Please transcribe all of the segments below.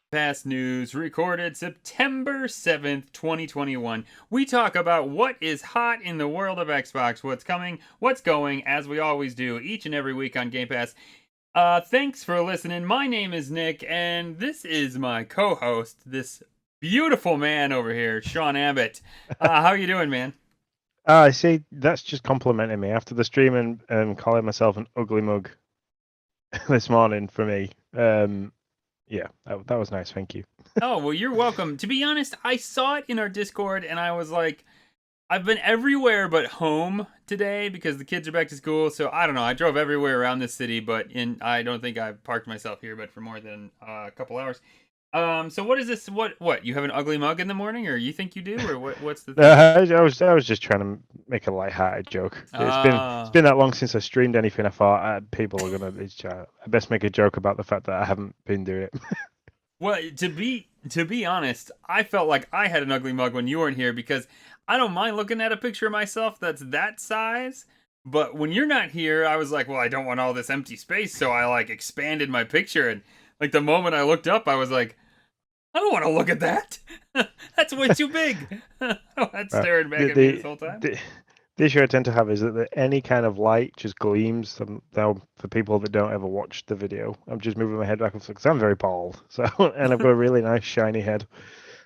Past news recorded September 7th, 2021. We talk about what is hot in the world of Xbox, what's coming, what's going, as we always do each and every week on Game Pass. Thanks for listening. My name is Nick, and this is my co-host, this beautiful man over here, Sean Abbott. How you doing, man? I see. That's just complimenting me after the stream and calling myself an ugly mug this morning for me. Yeah, that was nice. Thank you. Oh, well, you're welcome. To be honest, I saw it in our Discord, and I was like, I've been everywhere but home today because the kids are back to school. So I don't know. I drove everywhere around the city, but I don't think I've parked myself here, but for more than a couple hours. So what is this? What? You have an ugly mug in the morning, or you think you do, or what's the thing? I was just trying to make a light-hearted joke. It's been that long since I streamed anything. I thought people are gonna. I best make a joke about the fact that I haven't been doing it. Well, to be honest, I felt like I had an ugly mug when you weren't here because I don't mind looking at a picture of myself that's that size. But when you're not here, I was like, well, I don't want all this empty space, so I like expanded my picture, and like the moment I looked up, I was like, I don't want to look at that. That's way too big. That's staring back at me this whole time. The issue I tend to have is that any kind of light just gleams. Now, for people that don't ever watch the video, I'm just moving my head back and forth because I'm very bald. So, and I've got a really nice shiny head.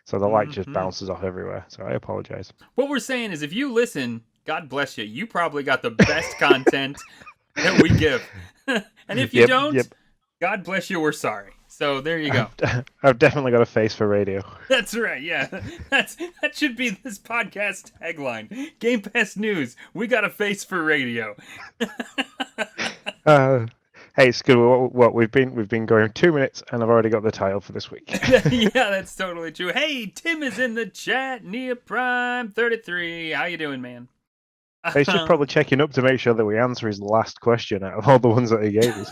So the light just bounces off everywhere. So I apologize. What we're saying is if you listen, God bless you. You probably got the best content that we give. And if you don't, God bless you, we're sorry. So there you go. I've definitely got a face for radio. That's right, yeah. That should be this podcast tagline. Game Pass News. We got a face for radio. Hey, it's good. What we've been going 2 minutes, and I've already got the title for this week. Yeah, that's totally true. Hey, Tim is in the chat. Nia Prime 33. How you doing, man? He's just probably checking up to make sure that we answer his last question out of all the ones that he gave us.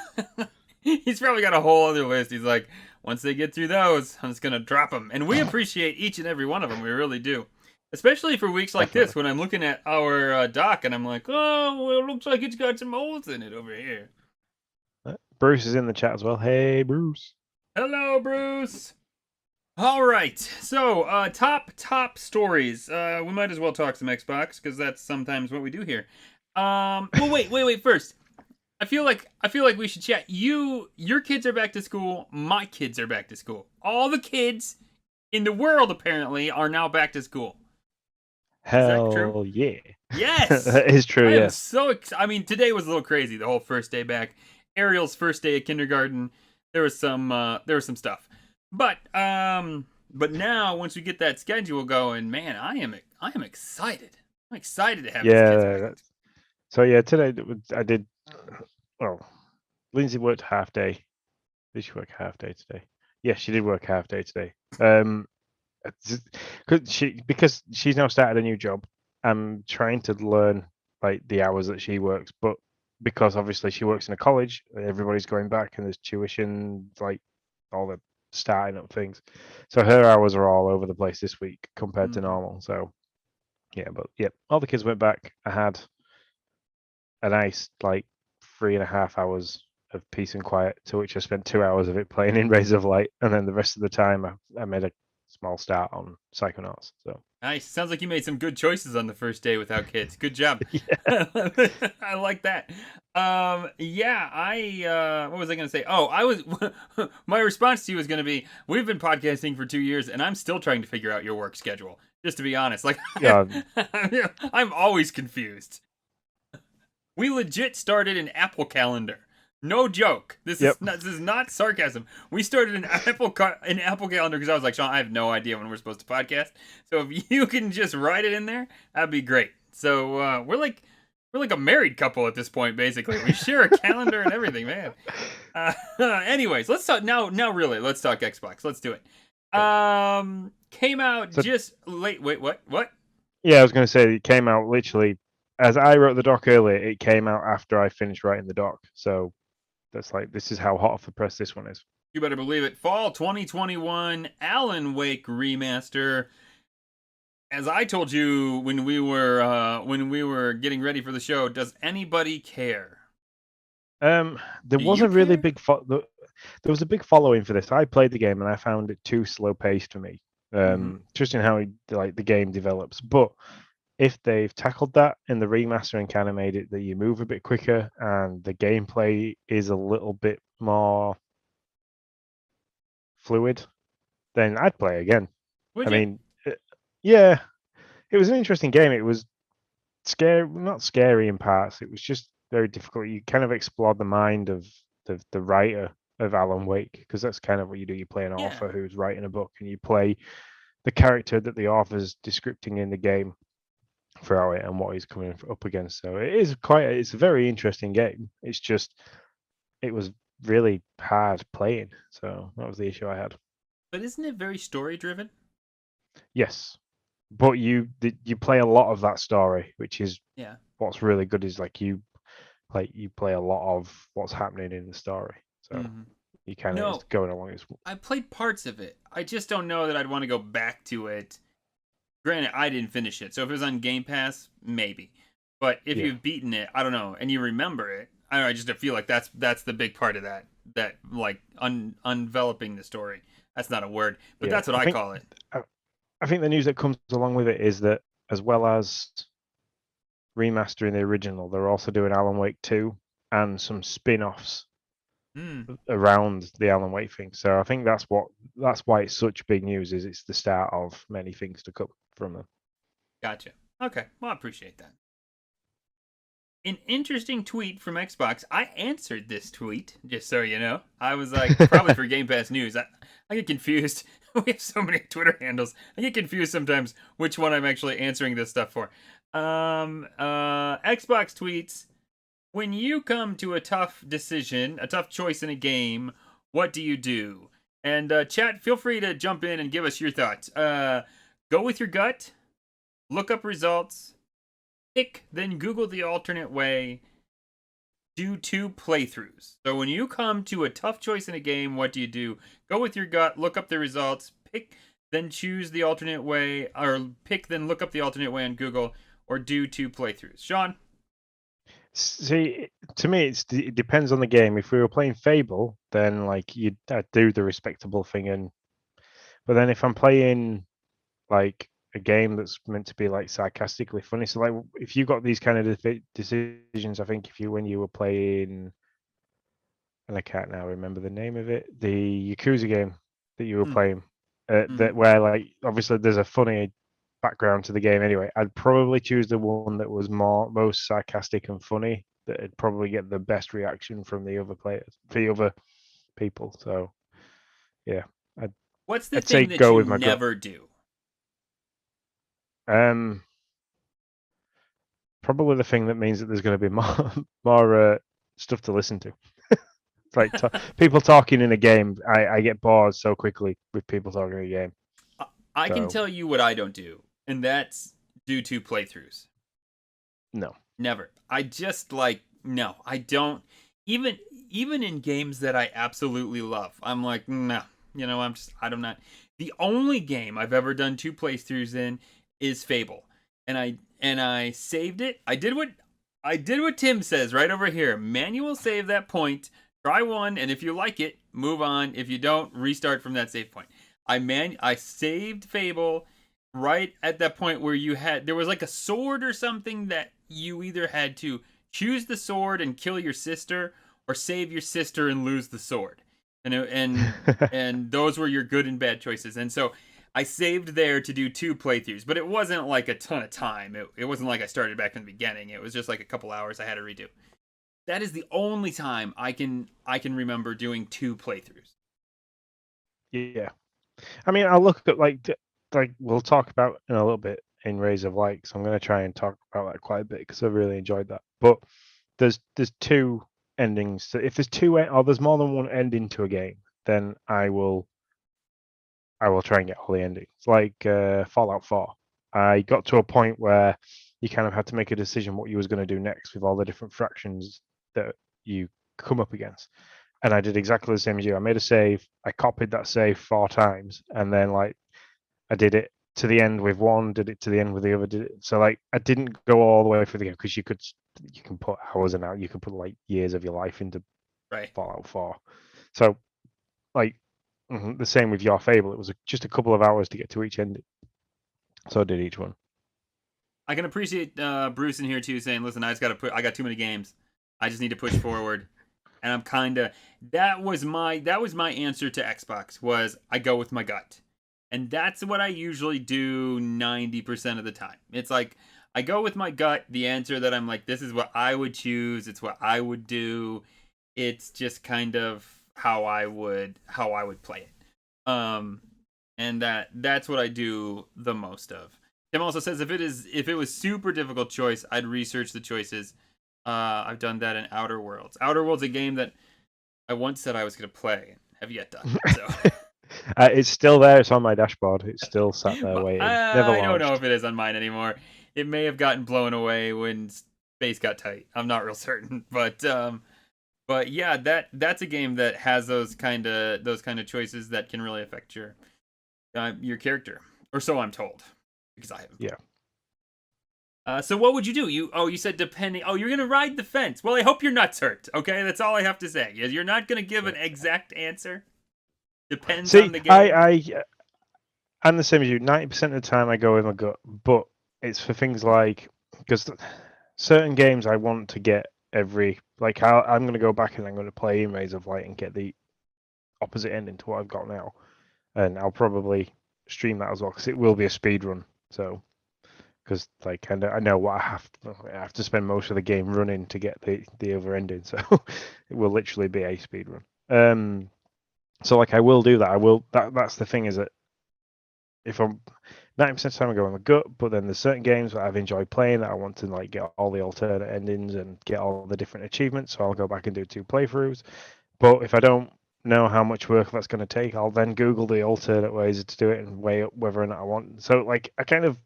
He's probably got a whole other list. He's like, once they get through those, I'm just going to drop them. And we appreciate each and every one of them. We really do. Especially for weeks like this when I'm looking at our doc and I'm like, oh, well, it looks like it's got some holes in it over here. Bruce is in the chat as well. Hey, Bruce. Hello, Bruce. All right. So, top stories. We might as well talk some Xbox because that's sometimes what we do here. Well, wait. First, I feel like we should chat. Your kids are back to school. My kids are back to school. All the kids in the world apparently are now back to school. Hell yeah! Yes, that is true. Yes. I mean, today was a little crazy. The whole first day back. Ariel's first day at kindergarten. There was some stuff, but now once we get that schedule going, man, I am excited. I'm excited to have these kids back. So yeah, today I did. Well, Lindsay worked half day. Did she work half day today? Yes, she did work half day today. Because she's now started a new job. I'm trying to learn like the hours that she works, but because obviously she works in a college, everybody's going back and there's tuition, like all the starting up things. So her hours are all over the place this week compared to normal. So yeah, all the kids went back. I had a nice like 3.5 hours of peace and quiet, to which I spent 2 hours of it playing in Rays of Light, and then the rest of the time I made a small start on Psychonauts. So nice. Sounds like you made some good choices on the first day without kids. Good job. I like that. What was I gonna say? My response to you was gonna be, we've been podcasting for 2 years and I'm still trying to figure out your work schedule. Just to be honest, like I'm always confused. We legit started an Apple Calendar. No joke. This is not sarcasm. We started an Apple Calendar because I was like, Sean, I have no idea when we're supposed to podcast. So if you can just write it in there, that'd be great. So we're like a married couple at this point, basically. We share a calendar and everything, man. Anyways, let's talk now. Really, let's talk Xbox. Let's do it. Came out just late. Wait, what? Yeah, I was going to say it came out literally as I wrote the doc earlier. It came out after I finished writing the doc. So that's like, this is how hot off the press this one is. You better believe it. Fall 2021 Alan Wake remaster. As I told you when we were getting ready for the show, does anybody care? There Do was you a really care? big there was a big following for this. I played the game and I found it too slow paced for me. Mm-hmm. Just in how like the game develops. But if they've tackled that in the remaster and kind of made it that you move a bit quicker and the gameplay is a little bit more fluid, then I'd play again. I Would you? mean, yeah, it was an interesting game. It was scary, not scary in parts. It was just very difficult. You kind of explore the mind of the writer of Alan Wake because that's kind of what you do. You play an Yeah. author who's writing a book, and you play the character that the author's descripting in the game throughout it and what he's coming up against. So it's a very interesting game. It's just it was really hard playing. So that was the issue I had. But isn't it very story driven? Yes, but you play a lot of that story, which is Yeah. what's really good is like you play a lot of what's happening in the story. So Mm-hmm. you kind of it's No, going along. It's I played parts of it. I just don't know that I'd want to go back to it. Granted, I didn't finish it, so if it was on Game Pass, maybe. But if yeah, you've beaten it, I don't know, and you remember it, I don't know. I just feel like that's the big part of that like unveloping the story. That's not a word, but yeah. that's what I call it. I, I think the news that comes along with it is that as well as remastering the original, they're also doing Alan Wake 2 and some spin-offs Hmm. around the Alan Wake thing. So I think that's why it's such big news. Is it's the start of many things to come from them. Gotcha. Okay. Well, I appreciate that. An interesting tweet from Xbox. I answered this tweet, just so you know. I was like, probably for Game Pass News. I get confused. We have so many Twitter handles. I get confused sometimes which one I'm actually answering this stuff for. Xbox tweets, when you come to a tough decision, a tough choice in a game, what do you do? And chat, feel free to jump in and give us your thoughts. Go with your gut, look up results, pick, then Google the alternate way, do 2 playthroughs. So when you come to a tough choice in a game, what do you do? Go with your gut, look up the results, pick, then choose the alternate way, or pick, then look up the alternate way on Google, or do 2 playthroughs. Sean? See, to me, it depends on the game. If we were playing Fable, then like I'd do the respectable thing, and but then if I'm playing like a game that's meant to be like sarcastically funny, so like if you got these kind of decisions, I think if you when you were playing, and I can't now remember the name of it, the Yakuza game that you were Mm, playing, mm-hmm. that where like obviously there's a funny background to the game anyway. I'd probably choose the one that was most sarcastic and funny. That'd probably get the best reaction from the other players, the other people. So yeah, I'd What's the I'd say thing that go you with my gut. never do? Um, Probably the thing that means that there's going to be more stuff to listen to. It's like people talking in a game. I get bored so quickly with people talking in a game. I can So tell you what I don't do, and that's do 2 playthroughs. no. Never. I just like no. I don't even even in games that I absolutely love. I'm like no. You know, I don't not. The only game I've ever done 2 playthroughs in is Fable, and I saved it. I did what Tim says right over here. Manual save that point. Try one, and if you like it, move on. If you don't, restart from that save point. I saved Fable right at that point where there was like a sword or something that you either had to choose the sword and kill your sister or save your sister and lose the sword. And those were your good and bad choices. And so I saved there to do 2 playthroughs, but it wasn't like a ton of time. It wasn't like I started back in the beginning. It was just like a couple hours I had to redo. That is the only time I can remember doing 2 playthroughs. Yeah. I mean, I'll look at like we'll talk about in a little bit in Rays of Light. So I'm going to try and talk about that quite a bit because I really enjoyed that. But there's two endings. So if there's or there's more than one ending to a game, then I will try and get all the endings. Like Fallout 4, I got to a point where you kind of had to make a decision what you was going to do next with all the different fractions that you come up against. And I did exactly the same as you. I made a save. I copied that save 4 times, and then like I did it to the end with one, did it to the end with the other. Did it. So like I didn't go all the way through the game because you can put hours and hours, you can put like years of your life into Right. Fallout 4. So like the same with Your Fable. It was just a couple of hours to get to each ending. So I did each one. I can appreciate Bruce in here too saying, "Listen, I got too many games. I just need to push forward." And I'm kind of that was my answer to Xbox was I go with my gut. And that's what I usually do 90% of the time. It's like I go with my gut, the answer that I'm like this is what I would choose, it's what I would do. It's just kind of how I would play it. And that's what I do the most of. Tim also says if it was super difficult choice, I'd research the choices. I've done that in Outer Worlds. Outer Worlds, a game that I once said I was going to play, have yet done. So it's still there. It's on my dashboard. It's still sat there waiting. Never launched. I don't know if it is on mine anymore. It may have gotten blown away when space got tight. I'm not real certain, but yeah, that's a game that has those kind of choices that can really affect your character, or so I'm told, because I haven't. Yeah. So what would you do? You said depending. Oh, you're gonna ride the fence. Well, I hope your nuts hurt. Okay, that's all I have to say. You're not gonna give an exact answer. Depends on the game. I'm the same as you. 90% of the time I go with my gut, but it's for things like because certain games I want to get every like I'm going to go back and I'm going to play in Rays of Light and get the opposite ending to what I've got now, and I'll probably stream that as well because it will be a speed run. So because like I know what I have to spend most of the game running to get the other ending, so it will literally be a speed run. So like I will do that. I will. That's the thing is that if I'm 90% of the time I go on the gut, but then there's certain games that I've enjoyed playing that I want to like get all the alternate endings and get all the different achievements. So I'll go back and do 2 playthroughs. But if I don't know how much work that's going to take, I'll then Google the alternate ways to do it and weigh up whether or not I want. So like I kind of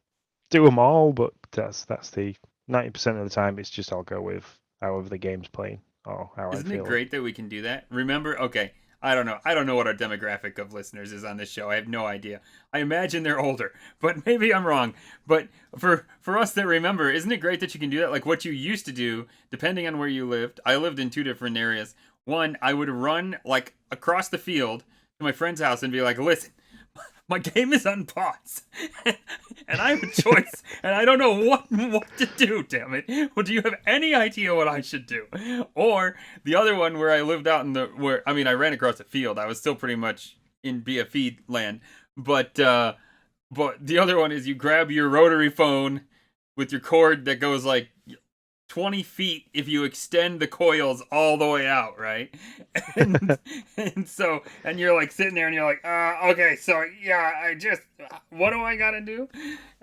do them all, but that's the 90% of the time. It's just I'll go with however the game's playing or how Isn't I feel. It great that we can do that? Remember, okay. I don't know what our demographic of listeners is on this show. I have no idea. I imagine they're older, but maybe I'm wrong. But for us that remember, isn't it great that you can do that? Like what you used to do, depending on where you lived. I lived in 2 different areas. One, I would run like across the field to my friend's house and be like, "Listen, my game is on pause, and I have a choice, and I don't know what to do. Damn it! Well, do you have any idea what I should do?" Or the other one where I lived out in I ran across a field. I was still pretty much in BFE land, but the other one is you grab your rotary phone with your cord that goes like 20 feet if you extend the coils all the way out, right? And, and you're like sitting there and you're like, okay, so yeah, what do I gotta do?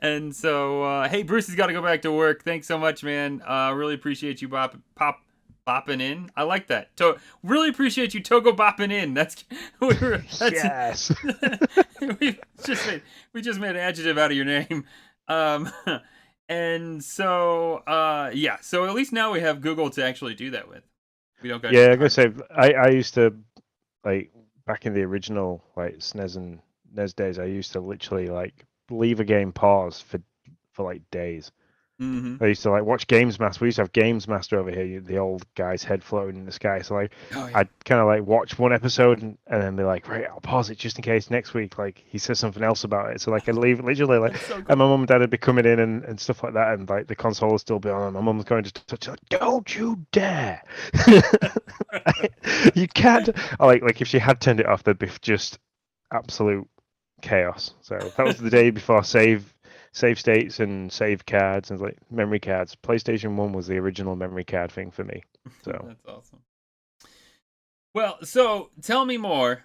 And so, hey, Bruce has got to go back to work. Thanks so much, man. Really appreciate you bopping in. I like that. Really appreciate you Togo bopping in. That's yes. we just made an adjective out of your name. And so, so at least now we have Google to actually do that with. We don't got. Yeah, I gotta say, I used to like back in the original like SNES and NES days. I used to literally like leave a game pause for like days. Mm-hmm. I used to like watch Games Master. We used to have Games Master over here, the old guy's head floating in the sky. So like, I'd kind of like watch one episode and then be like, right, I'll pause it just in case next week like he says something else about it. So like I'd leave literally like, so cool. And my mum and dad would be coming in and stuff like that, and like the console would still be on, and my mum's going to touch it, like, don't you dare! You can't. Like if she had turned it off, there'd be just absolute chaos. So that was the day before save states and save cards and like memory cards. PlayStation 1 was the original memory card thing for me. So that's awesome. Well, so tell me more,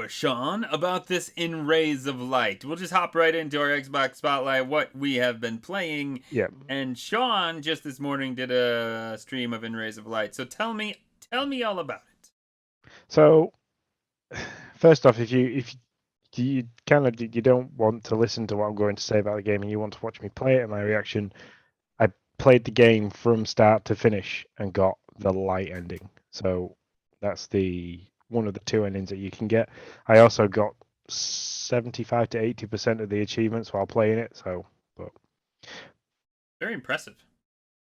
Sean, about this In Rays of Light. We'll just hop right into our Xbox Spotlight, what we have been playing. Yeah. And Sean just this morning did a stream of In Rays of Light. So tell me all about it. So first off, if you don't want to listen to what I'm going to say about the game and you want to watch me play it and my reaction, I played the game from start to finish and got the light ending. So that's one of the 2 endings that you can get. I also got 75 to 80% of the achievements while playing it. So, but Very impressive.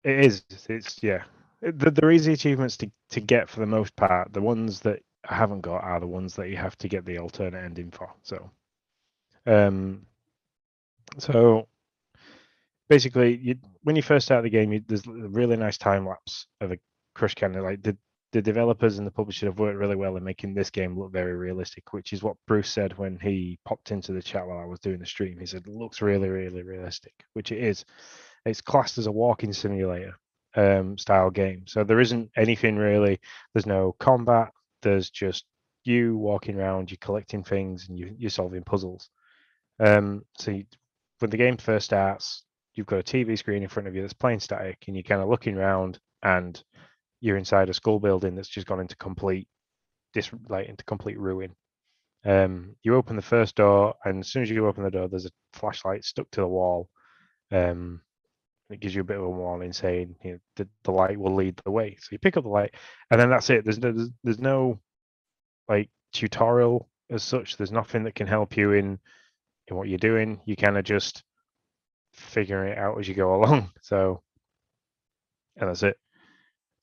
it is. It's yeah. They're easy achievements to get for the most part. The ones that I haven't got are the ones that you have to get the alternate ending for. Um, so basically, when you first start the game, there's a really nice time lapse of a crush cannon. Like the developers and the publisher have worked really well in making this game look very realistic, which is what Bruce said when he popped into the chat while I was doing the stream. He said it looks really, really realistic, which it is. It's classed as a walking simulator style game. So there isn't anything really. There's no combat. There's just you walking around, you're collecting things, and you're solving puzzles. When the game first starts, you've got a TV screen in front of you that's playing static, and you're kind of looking around, and you're inside a school building that's just gone into complete ruin. You open the first door, and as soon as you open the door, there's a flashlight stuck to the wall. It gives you a bit of a warning saying, the light will lead the way. So you pick up the light, and then that's it. There's no like tutorial as such. There's nothing that can help you in what you're doing. You kind of just figure it out as you go along. And that's it.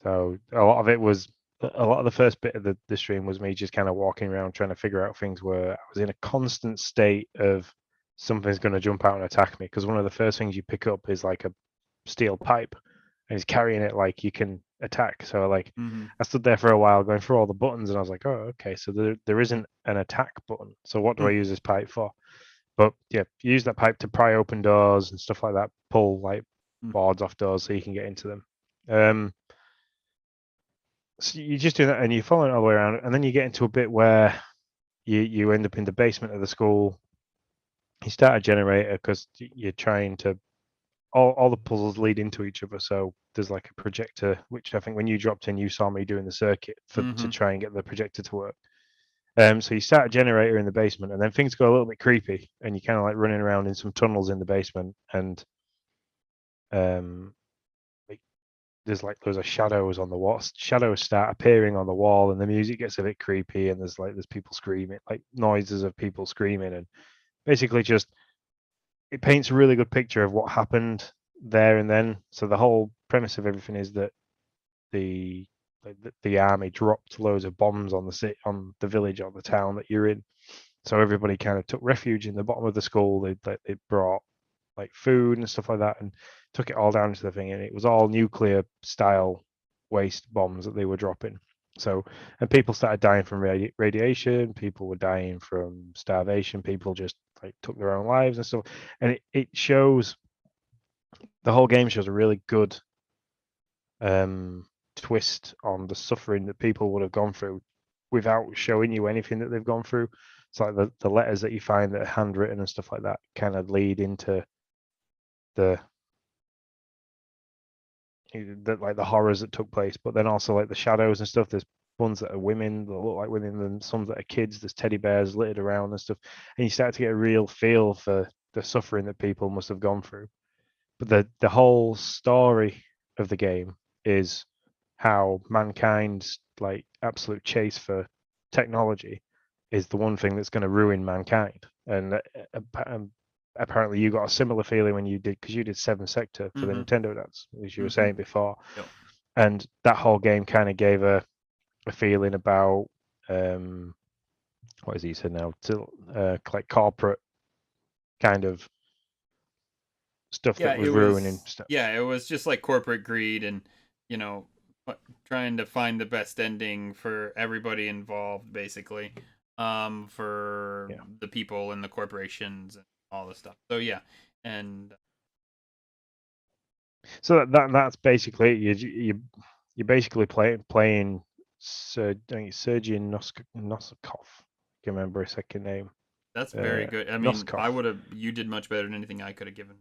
So a lot of the first bit of the stream was me just kind of walking around trying to figure out things where I was in a constant state of something's going to jump out and attack me, because one of the first things you pick up is like a steel pipe, and he's carrying it like you can attack. So like I stood there for a while going through all the buttons, and I was like, oh, okay, so there isn't an attack button. So what do I use this pipe for? But yeah, you use that pipe to pry open doors and stuff like that, pull like boards off doors so you can get into them. So you just do that, and you're following all the way around, and then you get into a bit where you end up in the basement of the school. You start a generator because you're trying to all the puzzles lead into each other. So there's like a projector, which I think when you dropped in, you saw me doing the circuit to try and get the projector to work. So you start a generator in the basement, and then things go a little bit creepy, and you're kind of like running around in some tunnels in the basement, and there's a shadows on the wall. Shadows start appearing on the wall, and the music gets a bit creepy, and there's people screaming, like noises of people screaming, and basically just it paints a really good picture of what happened there and then. So the whole premise of everything is that the army dropped loads of bombs on on the village or the town that you're in. So everybody kind of took refuge in the bottom of the school. They brought like food and stuff like that, and took it all down to the thing, and it was all nuclear style waste bombs that they were dropping. So, and people started dying from radiation. People were dying from starvation. People just like took their own lives and stuff. And it shows the whole game shows a really good twist on the suffering that people would have gone through without showing you anything that they've gone through. It's like the letters that you find that are handwritten and stuff like that kind of lead into the like the horrors that took place, but then also like the shadows and stuff. There's ones that are women that look like women, and some that are kids. There's teddy bears littered around and stuff, and you start to get a real feel for the suffering that people must have gone through. But the whole story of the game is how mankind's like absolute chase for technology is the one thing that's going to ruin mankind. And apparently you got a similar feeling when you did, because you did Seven Sector for the Nintendo Dance, as you were saying before. Yep. And that whole game kind of gave a feeling about what is he said now, to like corporate kind of stuff that was ruining stuff. Yeah, it was just like corporate greed and, you know, trying to find the best ending for everybody involved, basically, for the people and the corporations and all this stuff. So yeah, and so that's basically you basically playing Sergei Nosikov. I can remember his second name. That's very good. I mean, you did much better than anything I could have given.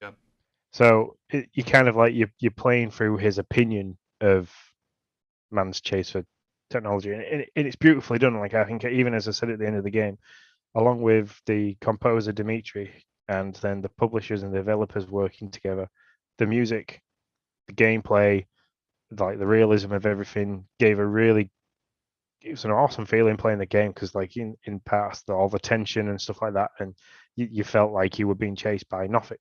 Yep. So you kind of like you're playing through his opinion of man's chase for technology, and it's beautifully done. Like I think even as I said at the end of the game, along with the composer Dimitri and then the publishers and the developers working together, the music, the gameplay, like the realism of everything gave a really was an awesome feeling playing the game because like in past all the tension and stuff like that, and you felt like you were being chased by nothing,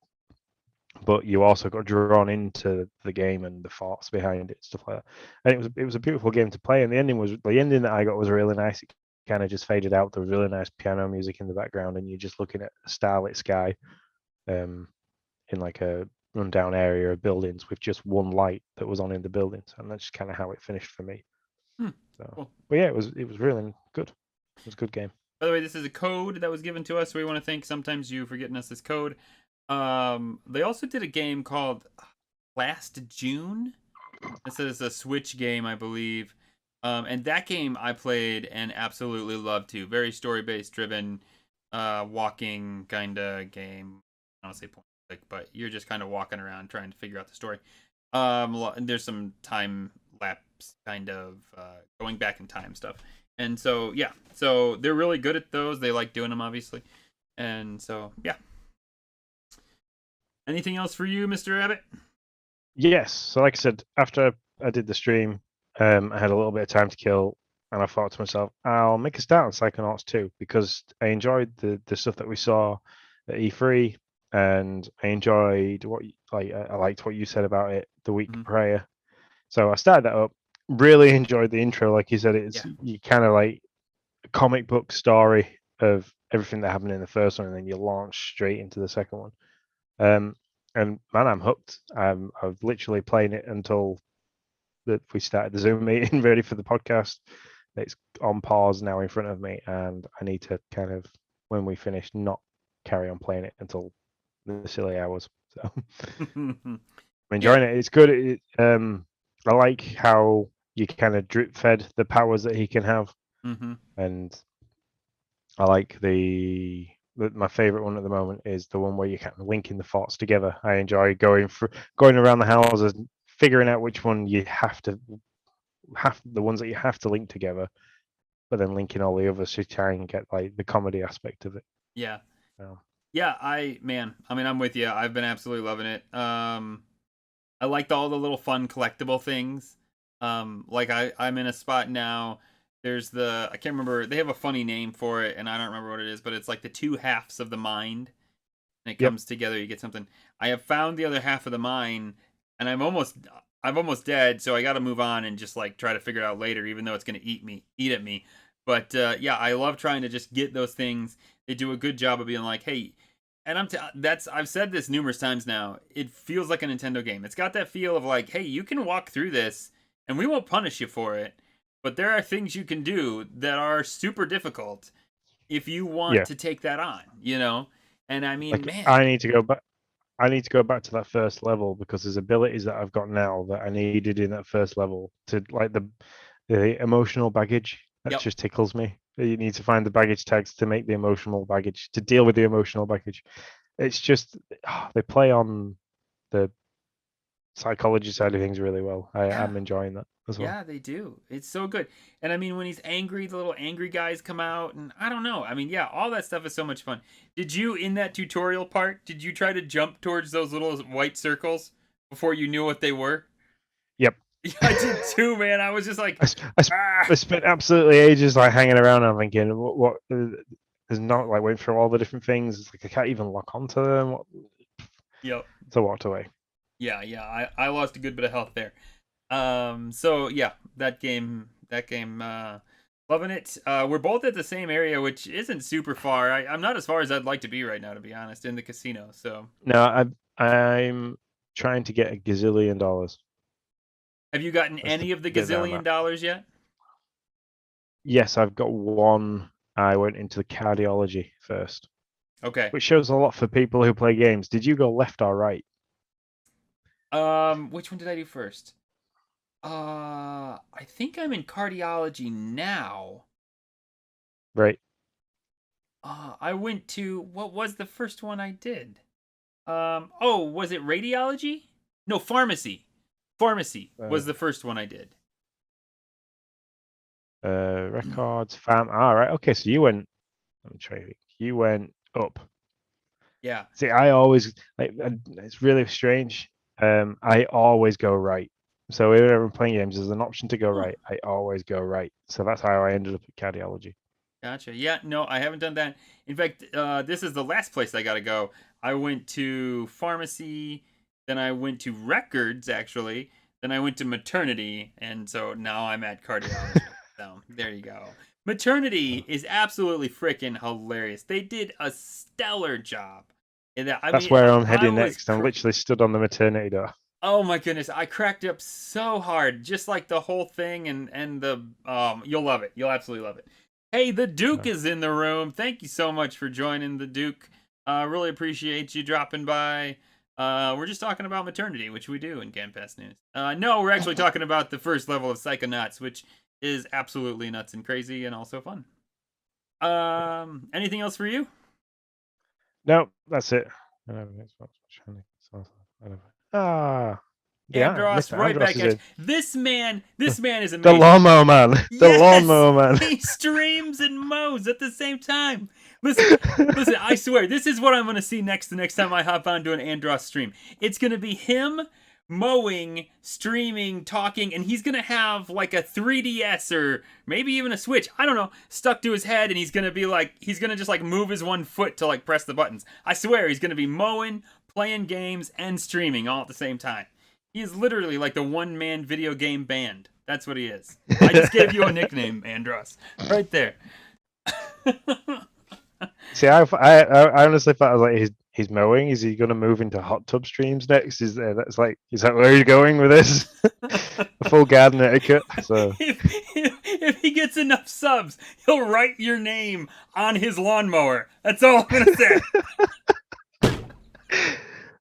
but you also got drawn into the game and the thoughts behind it, stuff like that. And it was a beautiful game to play. And the ending that I got was really nice. It kind of just faded out. There was really nice piano music in the background, and you're just looking at a starlit sky, in like a rundown area of buildings with just one light that was on in the buildings, and that's kind of how it finished for me. So, Cool. but yeah, it was really good. It was a good game. By the way, this is a code that was given to us, so we want to thank Sometimes You for getting us this code. They also did a game called Last June. This is a Switch game, I believe. And that game I played and absolutely loved too. Very story based driven, walking kind of game. I don't say point and click, but you're just kind of walking around trying to figure out the story. There's some time lapse kind of going back in time stuff. And so yeah, so they're really good at those. They like doing them, obviously. And so yeah. Anything else for you, Mr. Abbott? Yes. So like I said, after I did the stream, I had a little bit of time to kill, and I thought to myself, I'll make a start on Psychonauts 2 because I enjoyed the stuff that we saw at E3, and I enjoyed I liked what you said about it the week prior. So I started that up. Really enjoyed the intro, like you said. It's you kind of like a comic book story of everything that happened in the first one, and then you launch straight into the second one. And man, I'm hooked. I've literally playing it until that we started the Zoom meeting ready for the podcast. It's on pause now in front of me, and I need to kind of, when we finish, not carry on playing it until the silly hours. So I'm enjoying it. It's good. I like how you kind of drip fed the powers that he can have, and I like my favorite one at the moment is the one where you kind of linking the thoughts together. I enjoy going around the houses, figuring out which one you have the ones that you have to link together, but then linking all the others to try and get like the comedy aspect of it. Yeah. So. Yeah, I'm with you. I've been absolutely loving it. I liked all the little fun collectible things. Like I'm in a spot now. There's I can't remember. They have a funny name for it, and I don't remember what it is, but it's like the two halves of the mind, and it comes together. You get something. I have found the other half of the mind, and I'm almost dead. So I got to move on and just like try to figure it out later, even though it's gonna eat at me. But yeah, I love trying to just get those things. They do a good job of being like, hey. And I've said this numerous times now. It feels like a Nintendo game. It's got that feel of like, hey, you can walk through this, and we won't punish you for it. But there are things you can do that are super difficult if you want to take that on, you know? And I mean, like, man. I need to go back to that first level because there's abilities that I've got now that I needed in that first level to like the emotional baggage that just tickles me. You need to find the baggage tags to make the emotional baggage to deal with the emotional baggage. It's just they play on the psychology side of things really well. I'm enjoying that as well. Yeah, they do. It's so good. And I mean, when he's angry, the little angry guys come out, and I don't know. I mean, yeah, all that stuff is so much fun. Did you, in that tutorial part, did you try to jump towards those little white circles before you knew what they were? Yep. Yeah, I did too, man. I was just like, I spent absolutely ages like hanging around and thinking, what there's not like went through all the different things. It's like I can't even lock onto them. Yep. So I walked away. Yeah, I lost a good bit of health there. So yeah, that game, loving it. We're both at the same area, which isn't super far. I'm not as far as I'd like to be right now, to be honest, in the casino. So no, I'm trying to get $1 gazillion. Have you gotten any of the gazillion dollars yet? Yes, I've got one. I went into the cardiology first. Okay. Which shows a lot for people who play games. Did you go left or right? Which one did I do first? I think I'm in cardiology now. Right. I went to, what was the first one I did? Oh, was it radiology? No, pharmacy. Pharmacy was the first one I did. Records, fam. All right. Okay, so you went. Let me try. You went up. Yeah. See, I always like. It's really strange. I always go right. So whenever I'm playing games, there's an option to go right. I always go right. So that's how I ended up at cardiology. Gotcha. Yeah, no, I haven't done that. In fact, this is the last place I got to go. I went to pharmacy, then I went to records, actually. Then I went to maternity, and so now I'm at cardiology. So there you go. Maternity is absolutely freaking hilarious. They did a stellar job. In that. That's where I'm heading next. I'm literally stood on the maternity door. Oh my goodness, I cracked up so hard, just like the whole thing, and the you'll love it. You'll absolutely love it. Hey, the Duke is in the room. Thank you so much for joining, the Duke. Really appreciate you dropping by. We're just talking about maternity, which we do in Game Pass News. No, we're actually talking about the first level of Psychonauts, which is absolutely nuts and crazy and also fun. Anything else for you? No, that's it. Yeah, Andros, Mr. right Andros back at you. in. This man is amazing. The lawnmower man. The lawnmower man. He streams and mows at the same time. Listen, I swear, this is what I'm going to see the next time I hop onto an Andros stream. It's going to be him mowing, streaming, talking, and he's going to have like a 3DS or maybe even a Switch, I don't know, stuck to his head, and he's going to be like, he's going to just like move his one foot to like press the buttons. I swear, he's going to be mowing, playing games, and streaming all at the same time. He is literally like the one-man video game band. That's what he is. I just gave you a nickname, Andros. Right there. See, I honestly thought, I was like, he's mowing. Is he going to move into hot tub streams next? Is that where he's going with this? A full garden etiquette. So if he gets enough subs, he'll write your name on his lawnmower. That's all I'm going to say.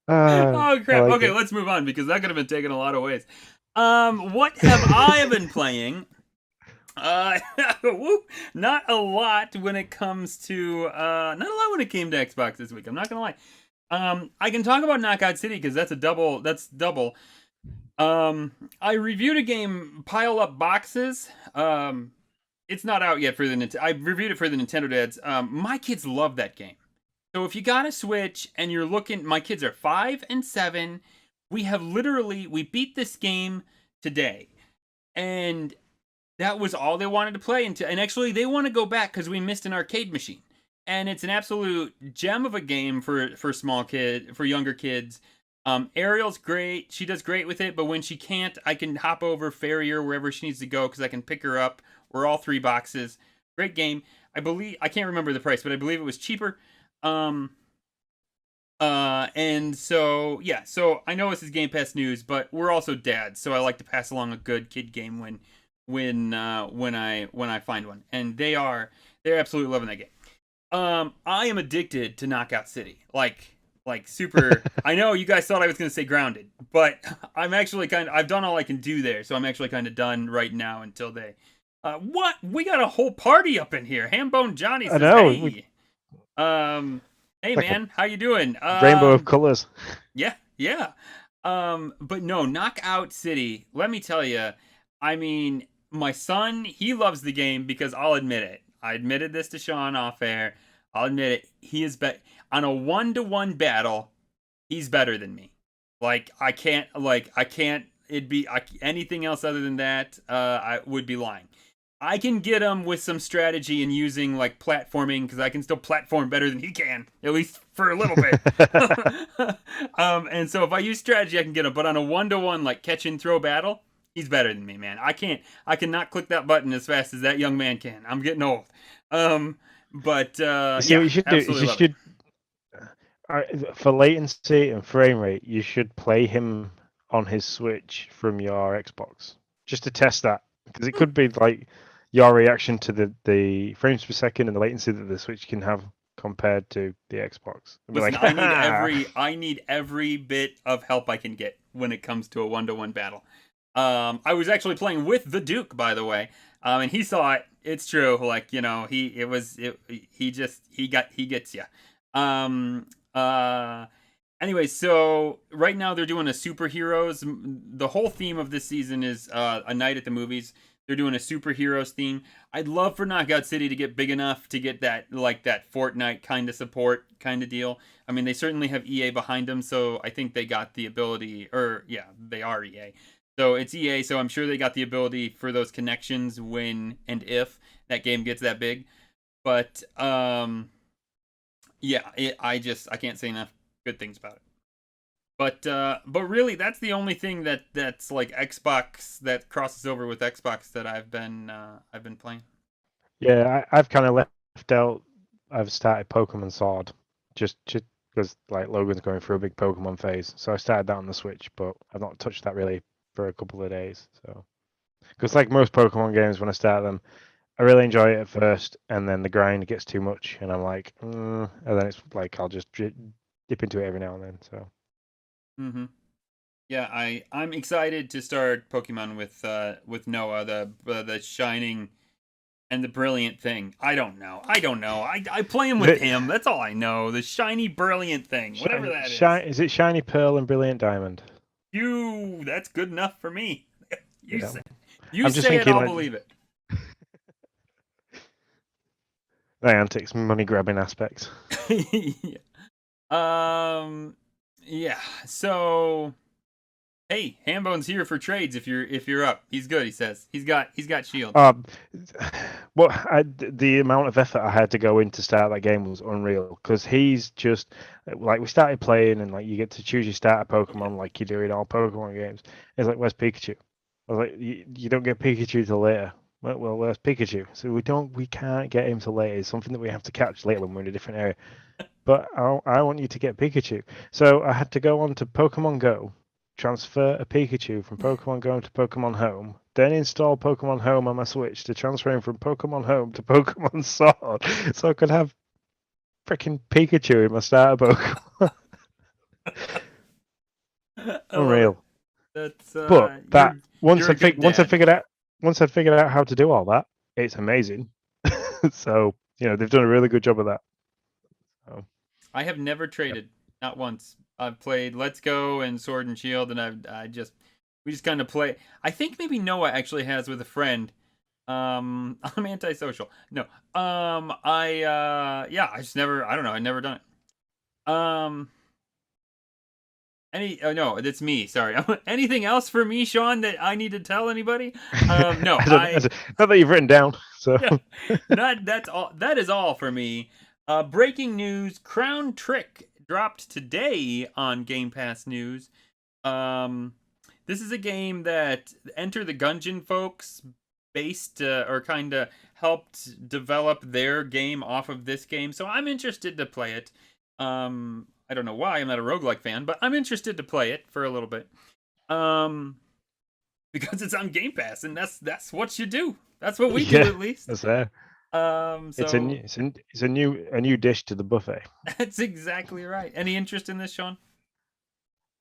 Oh crap! Like okay, let's move on because that could have been taken a lot of ways. What have I been playing? Not a lot when it comes to not a lot when it came to Xbox this week. I'm not gonna lie. I can talk about Knockout City because that's double. I reviewed a game, Pile Up Boxes. It's not out yet for the I reviewed it for the Nintendo Dads. My kids love that game. So if you got a Switch and you're looking, my kids are 5 and 7. We beat this game today. And that was all they wanted to play. And actually, they want to go back because we missed an arcade machine. And it's an absolute gem of a game for younger kids. Ariel's great. She does great with it. But when she can't, I can hop over, ferry her wherever she needs to go because I can pick her up. We're all 3 boxes. Great game. I can't remember the price, but I believe it was cheaper. And so I know this is Game Pass News, but we're also dads, so I like to pass along a good kid game when I find one, and they're absolutely loving that game. I am addicted to Knockout City, like super. I know you guys thought I was going to say Grounded, but I'm actually I've done all I can do there, so I'm actually kind of done right now until they. What? We got a whole party up in here. Hambone Johnny says, I know. Hey. Hey like man, how you doing? Rainbow of colors. Yeah. But no, Knockout City. Let me tell you. I mean, my son, he loves the game because I'll admit it. I admitted this to Sean off air. I'll admit it. He is on a 1-to-1 battle. He's better than me. I can't. It'd be anything else other than that. I would be lying. I can get him with some strategy and using platforming because I can still platform better than he can, at least for a little bit. And so if I use strategy, I can get him. But on a 1-to-1 catch and throw battle, he's better than me, man. I cannot click that button as fast as that young man can. I'm getting old. But see what you should do. For latency and frame rate, you should play him on his Switch from your Xbox just to test that because it could be your reaction to the frames per second and the latency that the Switch can have compared to the Xbox. Listen, I need every bit of help I can get when it comes to a 1-to-1 battle. I was actually playing with the Duke, by the way, and he saw it. It's true, he gets you. Anyway, so right now they're doing a superheroes. The whole theme of this season is a night at the movies. They're doing a superheroes theme. I'd love for Knockout City to get big enough to get that that Fortnite kind of support kind of deal. I mean, they certainly have EA behind them, so I think they got the ability. They are EA. So it's EA, so I'm sure they got the ability for those connections when and if that game gets that big. But yeah, I can't say enough good things about it. But really, that's the only thing that's like Xbox that crosses over with Xbox that I've been playing. Yeah, I've kind of left out. I've started Pokemon Sword, just because like Logan's going through a big Pokemon phase, so I started that on the Switch, but I've not touched that really for a couple of days. So, because like most Pokemon games, when I start them, I really enjoy it at first, and then the grind gets too much, and I'm like, and then it's like I'll just dip into it every now and then. So. Mm-hmm. Yeah, I'm excited to start Pokemon with Noah, the shining and the brilliant thing. I don't know. I play him with The, him. That's all I know. The shiny brilliant thing, whatever that is. is it Shiny Pearl and Brilliant Diamond? That's good enough for me. You Yeah, say you I'm just say it, thinking I'll like believe it. Niantic's money grabbing aspects. Yeah. Yeah. So hey, Hambone's here for trades if you're up. He's good, he says. He's got shield. Um, the amount of effort I had to go in to start that game was unreal because he's just like we started playing and like you get to choose your starter Yeah. Pokemon like you do in all Pokemon games. It's like, where's Pikachu? I was like, you don't get Pikachu till later. Well, where's Pikachu? So we can't get him till later. It's something that we have to catch later when we're in a different area. But I want you to get Pikachu. So I had to go on to Pokemon Go, transfer a Pikachu from Pokemon Go to Pokemon Home, then install Pokemon Home on my Switch to transfer him from Pokemon Home to Pokemon Sword, so I could have freaking Pikachu in my starter Pokemon. I love it. Unreal. That's But that you're a good dad. once I figured out how to do all that, it's amazing. So they've done a really good job of that. So, I have never yeah. traded, not once. I've played Let's Go and Sword and Shield, and we just kind of play. I think maybe Noah actually has with a friend. I'm antisocial. No. Yeah, I just never. I don't know. I never done it. Oh no, that's me. Sorry. Anything else for me, Sean, that I need to tell anybody? No, I don't, not that you've written down. So yeah, not that's all. That is all for me. Breaking news: Crown Trick dropped today on Game Pass News. Um, this is a game that Enter the Gungeon folks based or kind of helped develop their game off of this game. So I'm interested to play it. I don't know why I'm not a roguelike fan, but I'm interested to play it for a little bit. Um, because it's on Game Pass, and that's what you do. That's what we do yeah, at least. that's there. So It's a new dish to the buffet. that's exactly right. Any interest in this, Sean?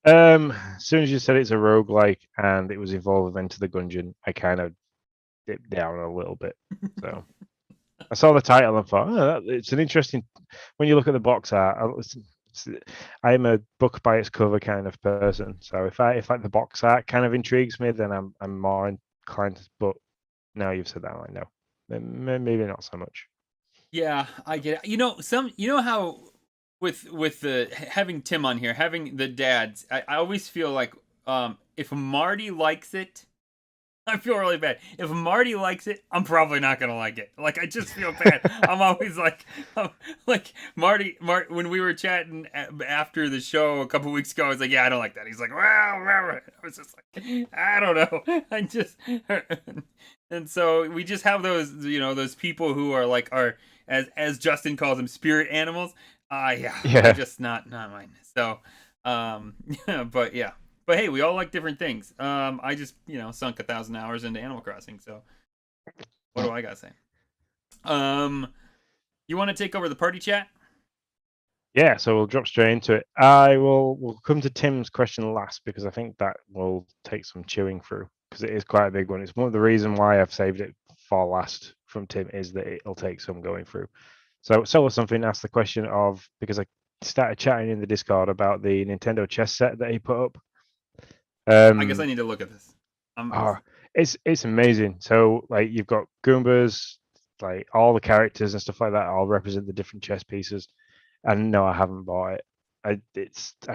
As soon as you said it's a roguelike and it was involved with Enter the Gungeon, I kind of dipped down a little bit. So I saw the title and thought, it's an interesting. When you look at the box art, I'm a book by its cover kind of person. So if like the box art kind of intrigues me, then I'm more inclined. But now you've said that, I know maybe not so much. Yeah, I get it. You know how with the having Tim on here, having the dads, I always feel like if Marty likes it, I feel really bad. If Marty likes it, I'm probably not gonna like it. Like I just feel bad. I'm always like when we were chatting after the show a couple weeks ago, I was like, yeah, I don't like that. He's like, well, I was just like, I don't know. I just and so we just have those those people who are like are as Justin calls them spirit animals. Yeah, they're Yeah, just not mine. So but yeah. But hey, we all like different things. I just sunk 1,000 hours into Animal Crossing, so what do I gotta say? Um, you want to take over the party chat? yeah. So we'll drop straight into it. We'll come to Tim's question last because I think that will take some chewing through because it is quite a big one. It's one of the reason why I've saved it for last from Tim is that it'll take some going through. So Solo something asked the question of because I started chatting in the Discord about the Nintendo chess set that he put up. I guess I Um, need to look at this. oh, it's amazing. So like you've got Goombas, like all the characters and stuff like that all represent the different chess pieces. And no, I haven't bought it. I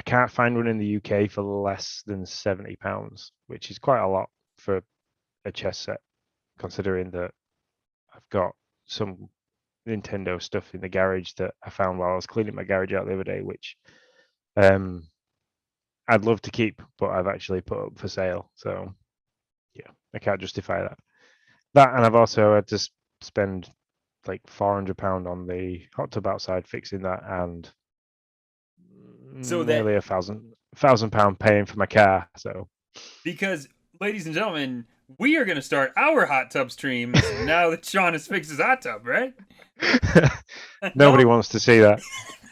can't find one in the UK for less than £70, which is quite a lot for a chess set, considering that I've got some Nintendo stuff in the garage that I found while I was cleaning my garage out the other day, which I'd love to keep, but I've actually put up for sale. So yeah, I can't justify that. That, and I've also had to spend like £400 on the hot tub outside fixing that, and So that nearly £1,000 paying for my car. So because, ladies and gentlemen, we are going to start our hot tub streams now that Sean has fixed his hot tub, right? Nobody No? wants to see that.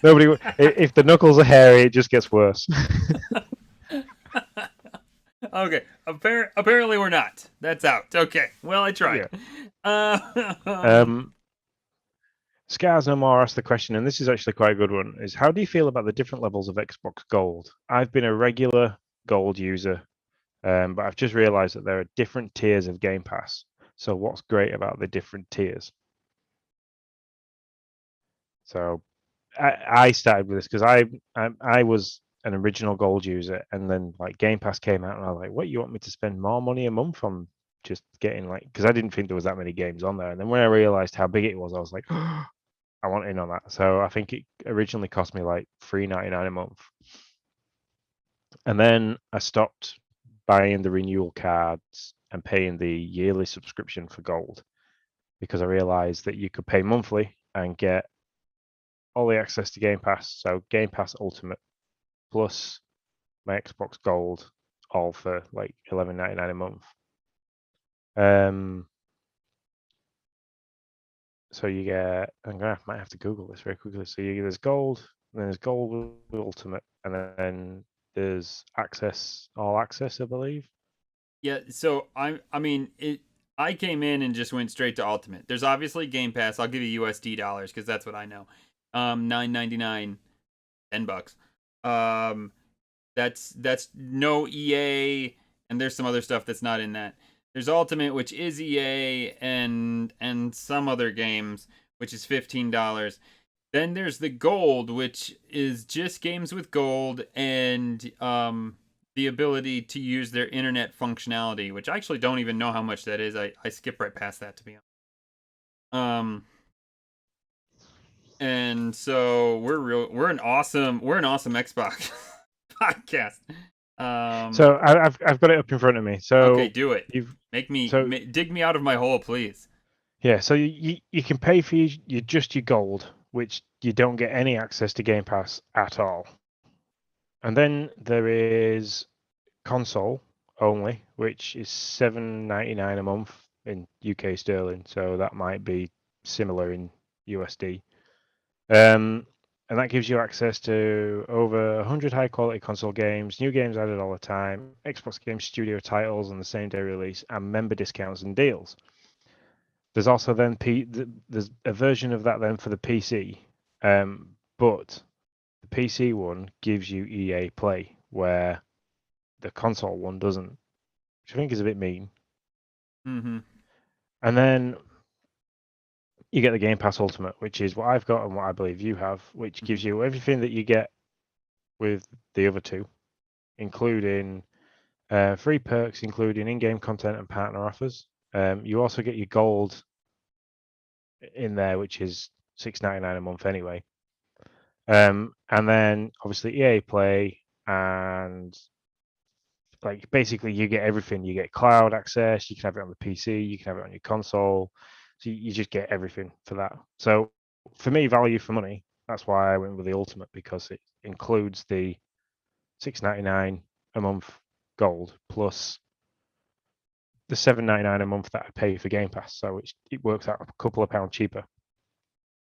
Nobody. If the knuckles are hairy, it just gets worse. Okay. Apparently we're not. That's out. Okay. Well, I tried. Scars No More asked the question, and this is actually quite a good one, is how do you feel about the different levels of Xbox Gold? I've been a regular Gold user, but I've just realized that there are different tiers of Game Pass. So what's great about the different tiers? So I started with this because I was an original Gold user, and then like Game Pass came out, and I was like, "What, you want me to spend more money a month on just getting like?" Because I didn't think there was that many games on there, and then when I realized how big it was, I was like, "I want in on that." So I think it originally cost me like $3.99 a month, and then I stopped buying the renewal cards and paying the yearly subscription for Gold because I realized that you could pay monthly and get all the access to Game Pass. So Game Pass Ultimate plus my Xbox Gold, all for like $11.99 a month. So you get, might have to Google this very quickly. So there's Gold, and then there's Gold Ultimate, and then there's Access, All Access, I believe. Yeah. So I came in and just went straight to Ultimate. There's obviously Game Pass. I'll give you USD dollars because that's what I know. $9.99, $10. That's no EA, and there's some other stuff that's not in that. There's Ultimate, which is EA, and some other games, which is $15. Then there's the Gold, which is just games with Gold and the ability to use their internet functionality, which I actually don't even know how much that is. I skip right past that, to be honest. And so we're an awesome Xbox podcast. So I've got it up in front of me. So okay, do it. You've Make me so dig me out of my hole, please. yeah. So you can pay for your Gold, which you don't get any access to Game Pass at all. And then there is console only, which is $7.99 a month in UK sterling. So that might be similar in USD. And that gives you access to over 100 high quality console games, new games added all the time, Xbox Game Studio titles on the same day release, and member discounts and deals. There's also then there's a version of that then for the PC, but the PC one gives you EA Play, where the console one doesn't, which I think is a bit mean. Mm-hmm. And then you get the Game Pass Ultimate, which is what I've got and what I believe you have, which gives you everything that you get with the other two, including free perks, including in-game content and partner offers. You also get your Gold in there, which is $6.99 a month anyway. And then obviously EA Play, and like basically you get everything. You get cloud access, you can have it on the PC, you can have it on your console. So you just get everything for that. So for me, value for money, that's why I went with the Ultimate, because it includes the $6.99 a month Gold plus the $7.99 a month that I pay for Game Pass. So it works out a couple of pounds cheaper.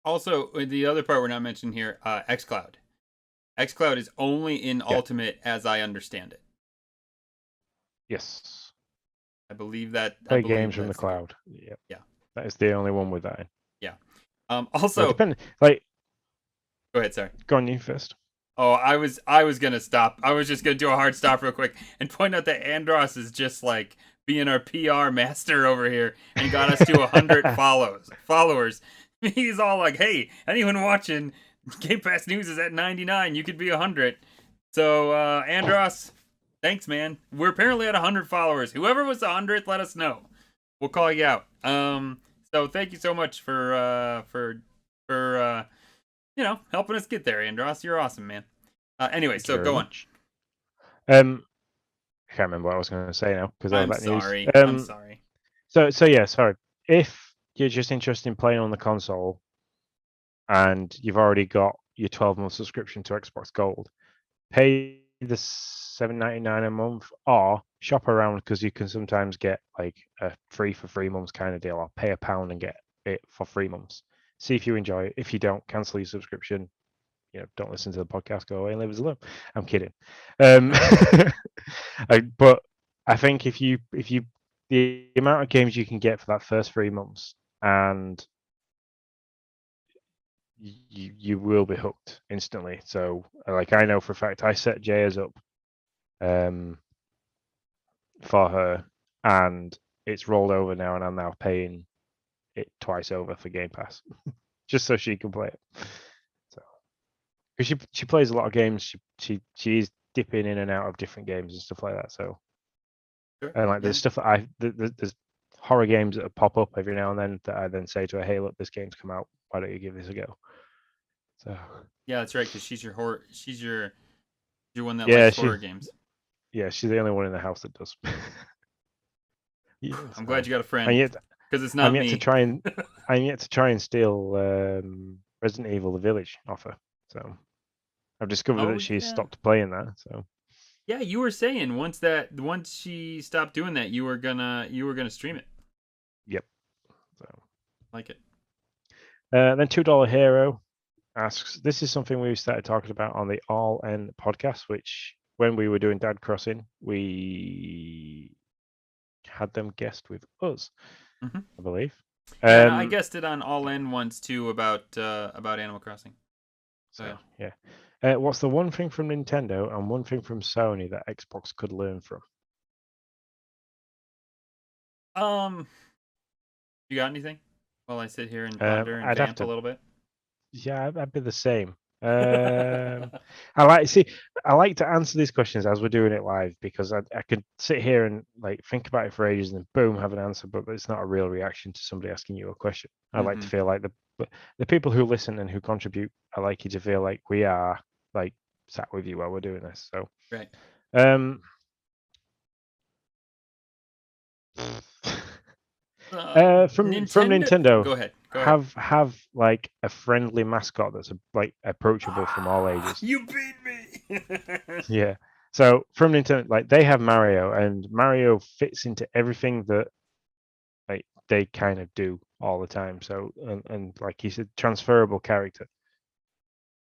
Also, the other part we're not mentioning here, xCloud. xCloud is only in Ultimate, as I understand it. Yes. I believe that. Play games from the cloud. Yeah. Yeah. That is the only one with that in. Yeah. Also, go ahead. Sorry. Go on, you first. Oh, I was gonna stop. I was just gonna do a hard stop real quick and point out that Andros is just like being our PR master over here and got us to 100 followers. He's all like, "Hey, anyone watching? Game Pass News is at 99. You could be 100. So, Andros, thanks, man. We're apparently at 100 followers. Whoever was the 100th, let us know. We'll call you out. So thank you so much for helping us get there, Andros. You're awesome, man. Anyway, so go on. I can't remember what I was going to say now because of that sorry. news. I'm sorry. So yeah, sorry. If you're just interested in playing on the console and you've already got your 12-month subscription to Xbox Gold, pay the $7.99 a month or shop around because you can sometimes get like a free for 3 months kind of deal, or pay £1 and get it for 3 months. See if you enjoy it. If you don't, cancel your subscription. Don't listen to the podcast, go away and leave us alone. I'm kidding. But I think if you the amount of games you can get for that first 3 months, and you will be hooked instantly. So like I know for a fact I set Jay's up for her, and it's rolled over now, and I'm now paying it twice over for Game Pass just so she can play it. So because she plays a lot of games, she's dipping in and out of different games and stuff like that. So and like there's stuff that there's horror games that pop up every now and then that I then say to her, hey, look, this game's come out, why don't you give this a go? So yeah, that's right, because she's your one that likes horror games. Yeah, she's the only one in the house that does. Yeah, I'm glad you got a friend. Because it's not I'm yet me. I'm yet to try and steal Resident Evil: The Village off her. So I've discovered that she's stopped playing that. So yeah, you were saying once she stopped doing that, you were gonna stream it. Yep. So like it. Then $2 Hero asks, this is something we started talking about on the All N podcast, which when we were doing Dad Crossing, we had them guest with us, I believe. Yeah, I guessed it on All In once too about Animal Crossing. So yeah, what's the one thing from Nintendo and one thing from Sony that Xbox could learn from? You got anything? While I sit here and ponder and vamp a little bit. Yeah, I'd be the same. I like to answer these questions as we're doing it live, because I could sit here and like think about it for ages and then boom, have an answer, but it's not a real reaction to somebody asking you a question. I like to feel like the people who listen and who contribute, I like you to feel like we are like sat with you while we're doing this. So right. From Nintendo, go ahead. Have like a friendly mascot that's like approachable from all ages. You beat me. Yeah. So from Nintendo, like they have Mario, and Mario fits into everything that like they kind of do all the time. So and like he's a transferable character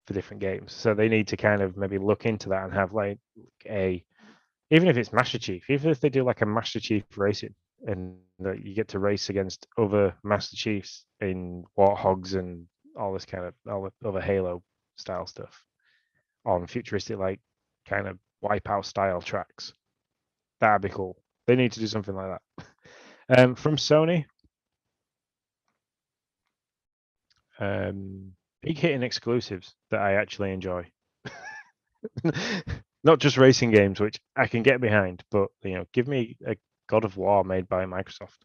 for different games. So they need to kind of maybe look into that and have like even if it's Master Chief, even if they do like a Master Chief racing, and that you get to race against other Master Chiefs in Warthogs and all this kind of all the other Halo style stuff on futuristic, like kind of Wipeout style tracks. That'd be cool. They need to do something like that. From Sony, big hitting exclusives that I actually enjoy. Not just racing games, which I can get behind, but give me a God of War made by Microsoft.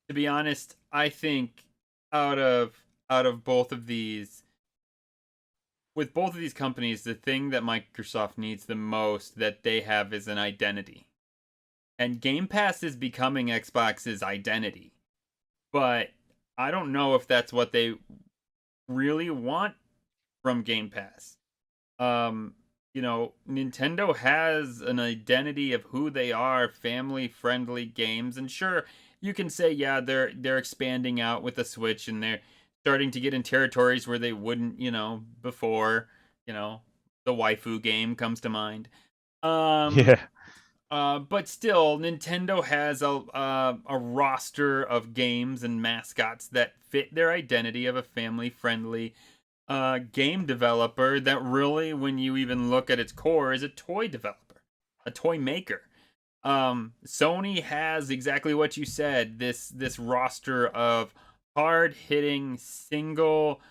To be honest, I think out of both of these, with both of these companies, the thing that Microsoft needs the most that they have is an identity. And Game Pass is becoming Xbox's identity. But I don't know if that's what they really want from Game Pass. Nintendo has an identity of who they are, family-friendly games, and sure, you can say, yeah, they're expanding out with the Switch, and they're starting to get in territories where they wouldn't, before. The waifu game comes to mind. Yeah. But still, Nintendo has a roster of games and mascots that fit their identity of a family-friendly game developer that really, when you even look at its core, is a toy developer, a toy maker. Sony has exactly what you said, this roster of hard-hitting, single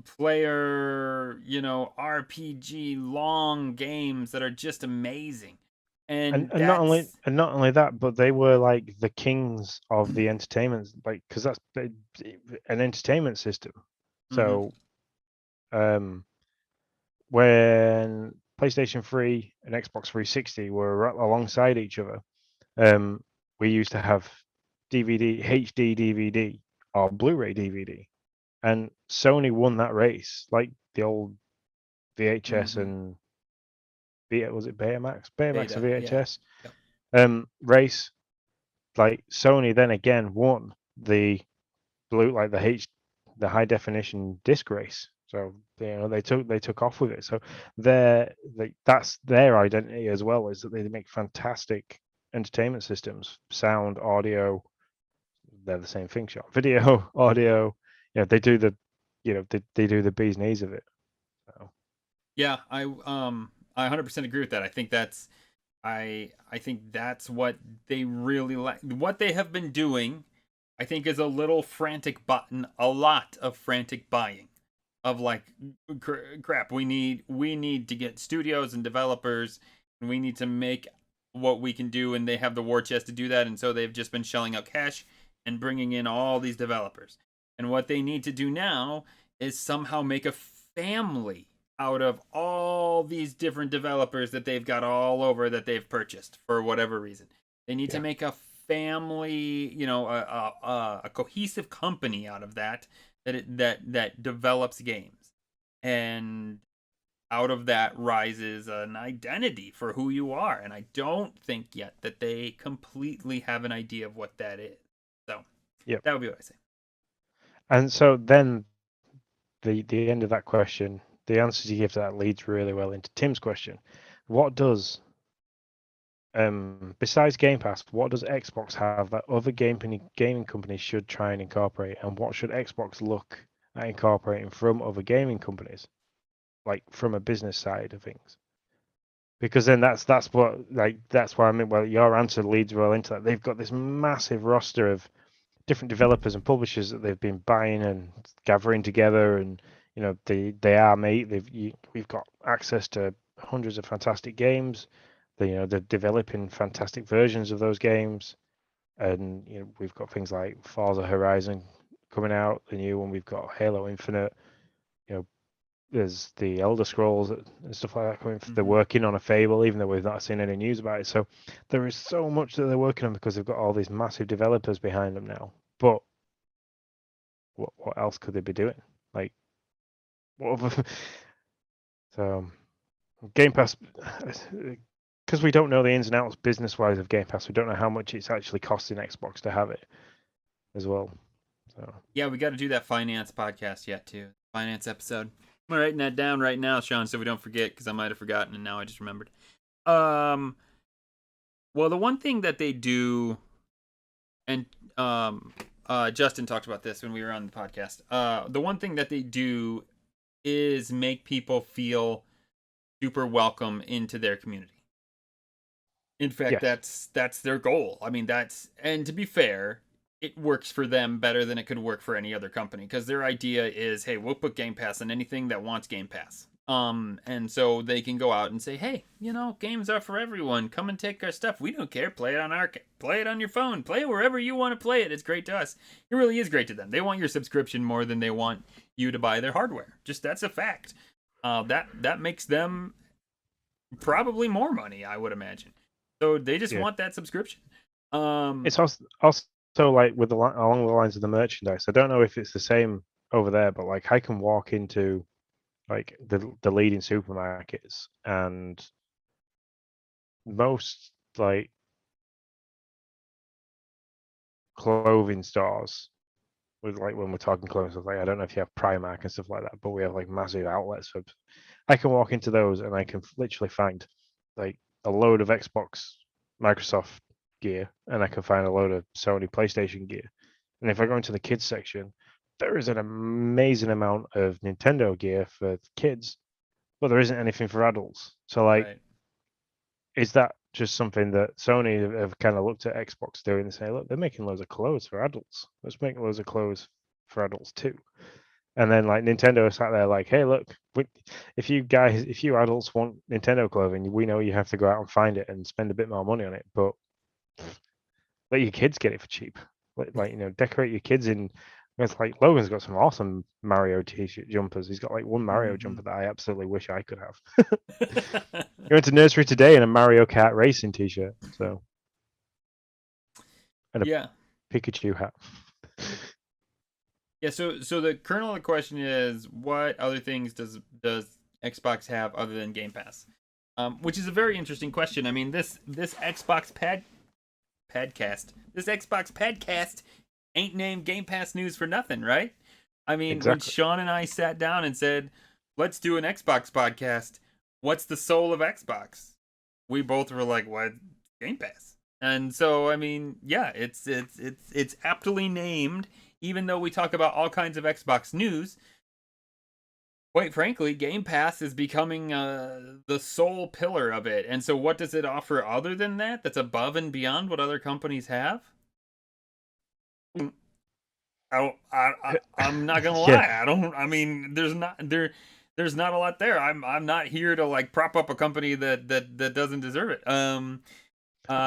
player, RPG long games that are just amazing. And And not only that's that, but they were like the kings of the entertainment, like because that's an entertainment system. mhm, So um, when PlayStation 3 and Xbox 360 were alongside each other, um, we used to have DVD, HD DVD, or Blu-ray DVD, and Sony won that race, like the old VHS mhm, and was it Betamax or beta, yeah. VHS Yep. race. Like Sony then again won the the high definition disc race. So they took off with it. So that's their identity as well, is that they make fantastic entertainment systems, sound, audio. They're the same thing, shot video, audio. They do they do the bee's knees of it. So Yeah, I 100% agree with that. I think that's what they really like. What they have been doing, I think, is a little frantic button, a lot of frantic buying of like crap. We need to get studios and developers, and we need to make what we can do, and they have the war chest to do that, and so they've just been shelling out cash and bringing in all these developers. And what they need to do now is somehow make a family out of all these different developers that they've got all over that they've purchased for whatever reason. They need to yeah, make a family, a cohesive company out of that develops games, and out of that rises an identity for who you are. And I don't think yet that they completely have an idea of what that is. So yeah. that would be what I say. And so then the end of that question, the answers you give to that leads really well into Tim's question. What does besides Game Pass, what does Xbox have that other gaming companies should try and incorporate, and what should Xbox look at incorporating from other gaming companies, like from a business side of things? Because then that's why I mean, well, your answer leads well into that. They've got this massive roster of different developers and publishers that they've been buying and gathering together, and they are mate. We've got access to hundreds of fantastic games. They're developing fantastic versions of those games, and we've got things like Forza Horizon coming out, the new one. We've got Halo Infinite. You know, there's the Elder Scrolls and stuff like that coming. They're Mm-hmm. working on a Fable, even though we've not seen any news about it. So there is so much that they're working on because they've got all these massive developers behind them now. But what else could they be doing? Like what other? So Game Pass, because we don't know the ins and outs business wise of Game Pass, we don't know how much it's actually costing Xbox to have it as well. So Yeah, we got to do that finance podcast yet too. Finance episode. I'm writing that down right now, Sean, so we don't forget, because I might have forgotten and now I just remembered. Um, well, the one thing that they do, and Justin talked about this when we were on the podcast. The one thing that they do is make people feel super welcome into their community. In fact, yes, that's their goal. I mean, and to be fair, it works for them better than it could work for any other company, because their idea is, hey, we'll put Game Pass on anything that wants Game Pass. And so they can go out and say, hey, games are for everyone. Come and take our stuff. We don't care. Play it on your phone. Play it wherever you want to play it. It's great to us. It really is great to them. They want your subscription more than they want you to buy their hardware. Just that's a fact. That makes them probably more money, I would imagine. So they just yeah. want that subscription. It's also like with along the lines of the merchandise. I don't know if it's the same over there, but like I can walk into like the leading supermarkets, and most like clothing stores with like when we're talking clothing stuff, like I don't know if you have Primark and stuff like that, but we have like massive outlets. So I can walk into those and I can literally find like a load of Xbox, Microsoft gear, and I can find a load of Sony PlayStation gear. And if I go into the kids section, there is an amazing amount of Nintendo gear for kids, but there isn't anything for adults. So like, right. is that just something that Sony have kind of looked at Xbox doing and say, look, they're making loads of clothes for adults. Let's make loads of clothes for adults too. And then like Nintendo sat there like, hey, look, if you adults want Nintendo clothing, we know you have to go out and find it and spend a bit more money on it, but let your kids get it for cheap. Like decorate your kids in. It's like Logan's got some awesome Mario t-shirt jumpers. He's got like one Mario jumper that I absolutely wish I could have. He went to nursery today in a Mario Kart racing t-shirt. So, and a Pikachu hat. Yeah, so the kernel of the question is, what other things does Xbox have other than Game Pass? Which is a very interesting question. I mean, this Xbox Padcast ain't named Game Pass news for nothing, right? I mean, exactly. When Sean and I sat down and said, let's do an Xbox podcast, what's the soul of Xbox? We both were like, what? Game Pass. And so, I mean, yeah, it's aptly named. Even though we talk about all kinds of Xbox news, quite frankly, Game Pass is becoming the sole pillar of it. And so what does it offer other than that that's above and beyond what other companies have? I'm not gonna lie. I mean, there's not a lot there. I'm not here to like prop up a company that doesn't deserve it. I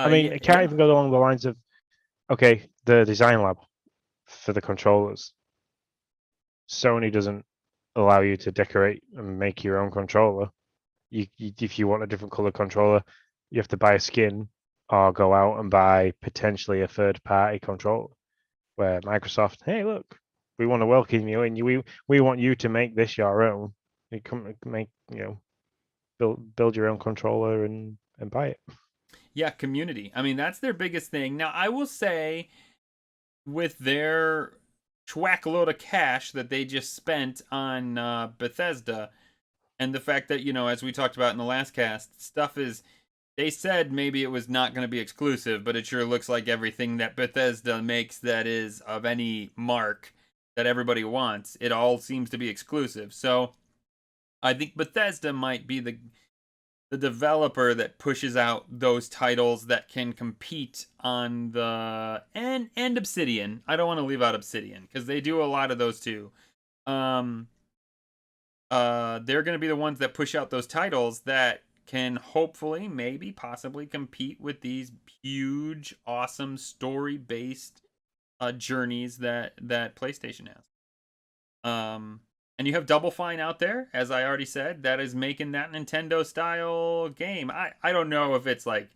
mean, it can't even go along the lines of, okay, the design lab for the controllers. Sony doesn't allow you to decorate and make your own controller. If you want a different color controller, you have to buy a skin or go out and buy potentially a third-party controller. Where Microsoft, hey, look, we want to welcome you, and we want you to make this your own. You come make build your own controller and buy it. Yeah, community. I mean, that's their biggest thing. Now, I will say, with their schwack load of cash that they just spent on Bethesda, and the fact that, as we talked about in the last cast, stuff is, they said maybe it was not going to be exclusive, but it sure looks like everything that Bethesda makes that is of any mark that everybody wants, it all seems to be exclusive. So I think Bethesda might be the developer that pushes out those titles that can compete on the and Obsidian. I don't want to leave out Obsidian because they do a lot of those too. They're going to be the ones that push out those titles that can hopefully, maybe, possibly compete with these huge, awesome story-based journeys that PlayStation has. And you have Double Fine out there, as I already said, that is making that Nintendo-style game. I don't know if it's like,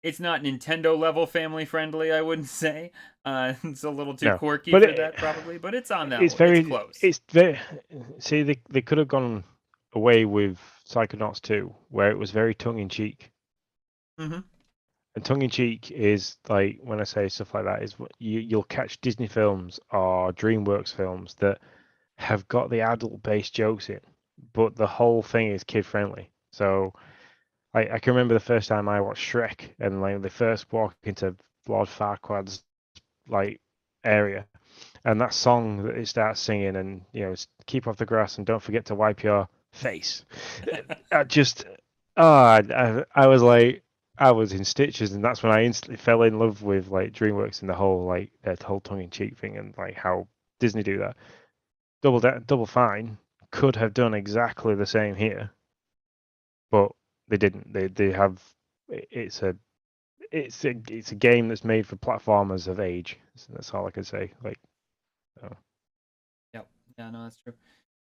it's not Nintendo-level family-friendly, I wouldn't say. It's a little too quirky for that, probably, but it's on that level. It's close. It's very, see, they could have gone away with Psychonauts 2, where it was very tongue-in-cheek. Mm-hmm. And tongue-in-cheek is, like, when I say stuff like that, is you'll catch Disney films or DreamWorks films that have got the adult-based jokes in, but the whole thing is kid-friendly. So I can remember the first time I watched Shrek, and like the first walk into Lord Farquaad's like area, and that song that it starts singing, and keep off the grass and don't forget to wipe your face. I just, I was like, I was in stitches, and that's when I instantly fell in love with like DreamWorks and the whole like that whole tongue-in-cheek thing, and like how Disney do that. Double Fine could have done exactly the same here, but they didn't. They have it's a game that's made for platformers of age. So that's all I can say. Like, Yep. Yeah, no, that's true.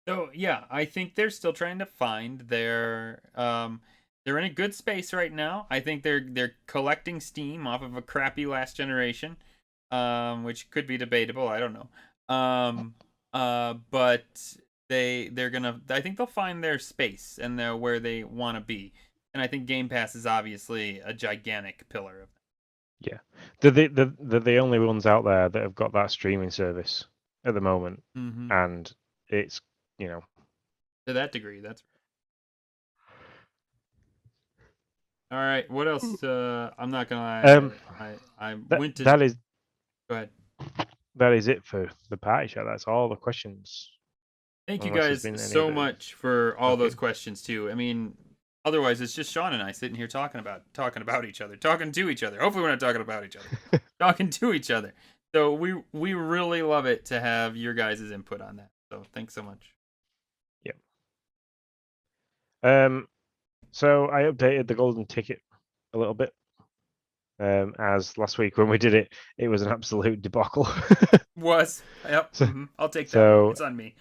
So yeah, I think they're still trying to find their they're in a good space right now. I think they're collecting steam off of a crappy last generation, which could be debatable. I don't know. But they're gonna. I think they'll find their space and where they want to be. And I think Game Pass is obviously a gigantic pillar of that. Yeah, they're the only ones out there that have got that streaming service at the moment, and it's to that degree. That's all right. What else? I'm not gonna lie. I went to. That is. Go ahead. That is it for the party chat. That's all the questions. Thank you guys so much for all those questions too. I mean, otherwise it's just Sean and I sitting here talking about each other, talking to each other. Hopefully we're not talking about each other, talking to each other. So we really love it to have your guys' input on that. So thanks so much. Yep. So I updated the golden ticket a little bit. As last week when we did it, it was an absolute debacle. Yep. So, I'll take that one. so, It's on me.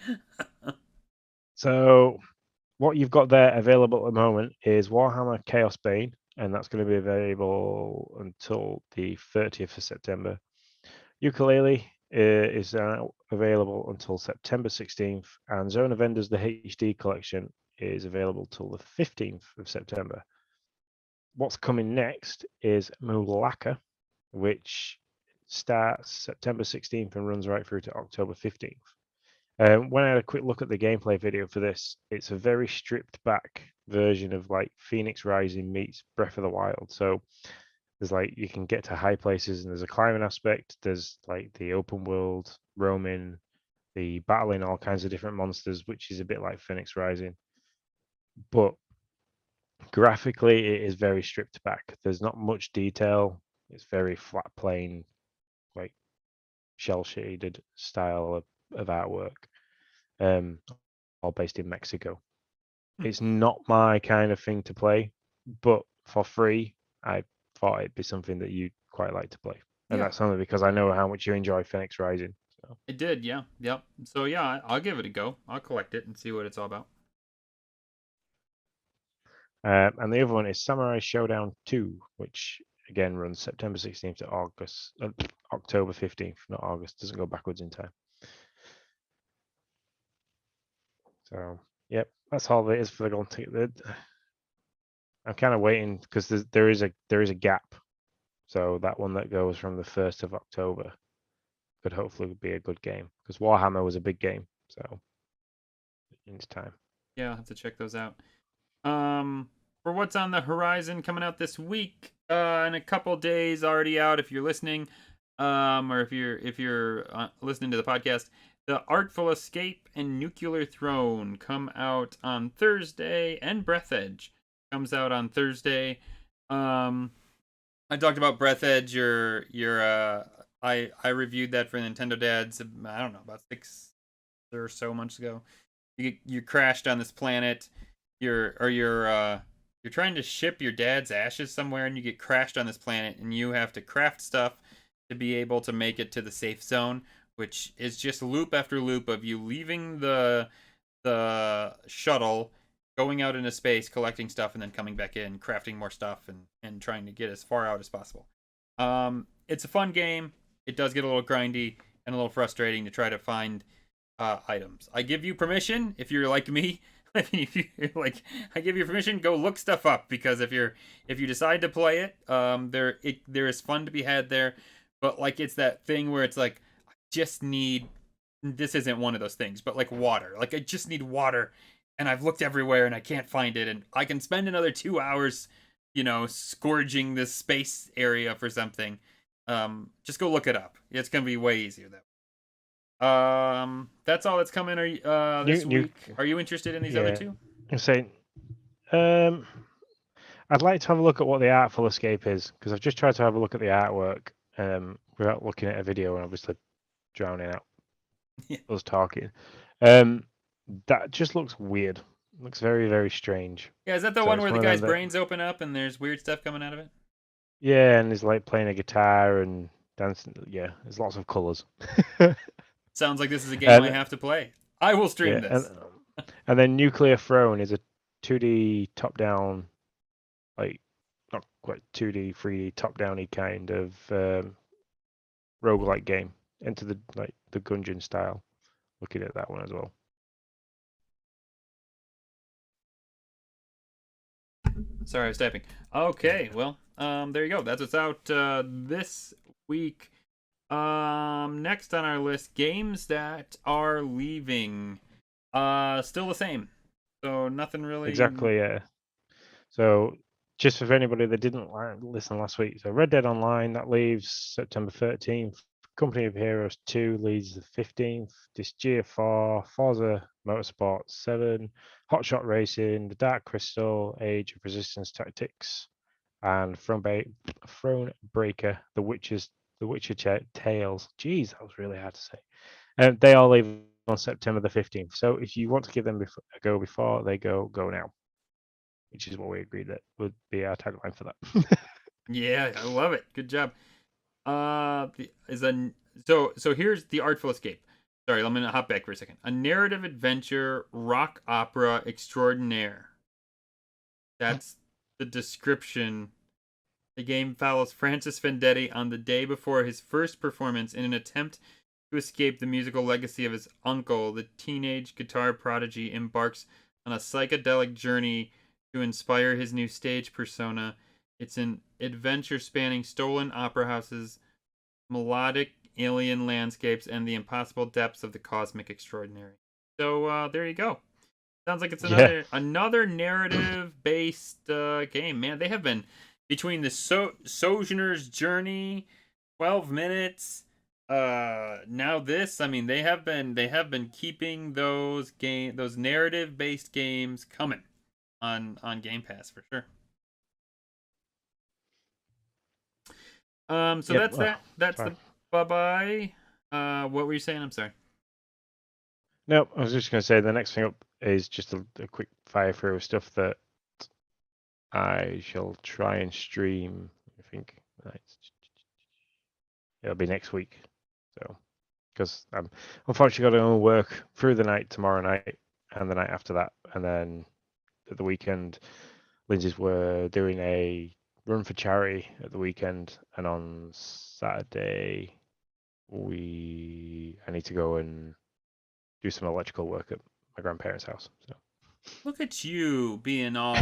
so what you've got there available at the moment is Warhammer Chaos Bane, and that's going to be available until the 30th of September. Ukulele is available until September 16th, and Zone of Enders, the HD collection, is available till the 15th of September. What's coming next is Mulaka, which starts September 16th and runs right through to October 15th. When I had a quick look at the gameplay video for this, it's a very stripped back version of like Phoenix Rising meets Breath of the Wild. So there's like you can get to high places and there's a climbing aspect. There's like the open world roaming, the battling all kinds of different monsters, which is a bit like Phoenix Rising. But graphically, it is very stripped back. There's not much detail. It's very flat, plain, like shell shaded style of artwork, all based in Mexico. It's not my kind of thing to play, but for free, I thought it'd be something that you'd quite like to play. And Yeah. that's only because I know how much you enjoy Phoenix Rising. So. It did, yeah. Yep. So yeah, I'll give it a go. I'll collect it and see what it's all about. And the other one is Samurai Showdown 2, which again runs September 16th to October 15th, not August, doesn't go backwards in time. So, yep, that's all it is for the golden ticket. I'm kind of waiting because there is a gap. So that one that goes from the 1st of October could hopefully be a good game because Warhammer was a big game. So it's time. Yeah, I'll have to check those out. For what's on the horizon coming out this week, in a couple days already out if you're listening, or if you're listening to the podcast, The Artful Escape and Nuclear Throne come out on Thursday, and Breath Edge comes out on Thursday. I talked about Breath Edge. I reviewed that for Nintendo Dads. I don't know, about 6 or so months ago. You crashed on this planet. You're trying to ship your dad's ashes somewhere, and you get crashed on this planet, and you have to craft stuff to be able to make it to the safe zone, which is just loop after loop of you leaving the shuttle, going out into space, collecting stuff, and then coming back in, crafting more stuff, and trying to get as far out as possible. It's a fun game. It does get a little grindy and a little frustrating to try to find items. I give you permission if you're like me. If you like, I give you permission. Go look stuff up because if you decide to play it, there is fun to be had there. But like it's that thing where it's like, I just need. This isn't one of those things, but like water. Like I just need water, and I've looked everywhere and I can't find it, and I can spend another 2 hours, scourging this space area for something. Just go look it up. It's gonna be way easier though. That's all that's coming. This week? Are you interested in these other two? I'm saying, I'd like to have a look at what the Artful Escape is because I've just tried to have a look at the artwork, without looking at a video and obviously drowning out us talking. That just looks weird. It looks very, very strange. Yeah, is that the one where the guy's brains open up and there's weird stuff coming out of it? Yeah, and he's like playing a guitar and dancing. Yeah, there's lots of colors. Sounds like this is a game I have to play. I will stream this. And then Nuclear Throne is a 2D top-down, like not quite 2D, 3D top-downy kind of roguelike game into the Gungeon style. Looking at that one as well. Sorry, I was typing. Okay, well, there you go. That's what's out this week. Next on our list, games that are leaving. Still the same. So nothing really. Exactly, yeah. So just for anybody that didn't listen last week, so Red Dead Online, that leaves September 13th. Company of Heroes 2 leads the 15th. Disgaea 4, Forza Motorsport 7, Hotshot Racing, The Dark Crystal, Age of Resistance Tactics, and Thronebreaker, The Witcher Tales. Jeez, that was really hard to say. They all leave on September the 15th. So if you want to give them a go before they go now, which is what we agreed that would be our tagline for that. Yeah, I love it. Good job. So here's the Artful Escape. Sorry, let me hop back for a second. A narrative adventure rock opera extraordinaire. That's the description. The game follows Francis Vendetti on the day before his first performance in an attempt to escape the musical legacy of his uncle. The teenage guitar prodigy embarks on a psychedelic journey to inspire his new stage persona. It's an adventure spanning stolen opera houses, melodic alien landscapes, and the impossible depths of the cosmic extraordinary. So there you go. Sounds like it's Yeah. another narrative based game. Man, they have been between the Sojourner's Journey, 12 minutes, now this. I mean, they have been keeping those narrative based games coming on Game Pass for sure. So Yep. that's the bye-bye. What were you saying? I'm sorry. No, I was just going to say the next thing up is just a quick fire through of stuff that I shall try and stream. I think it'll be next week. So, because I'm unfortunately got to work through the night tomorrow night and the night after that, and then at the weekend, Lindsay's were doing a run for charity at the weekend, and on Saturday I need to go and do some electrical work at my grandparents' house. So Look at you being all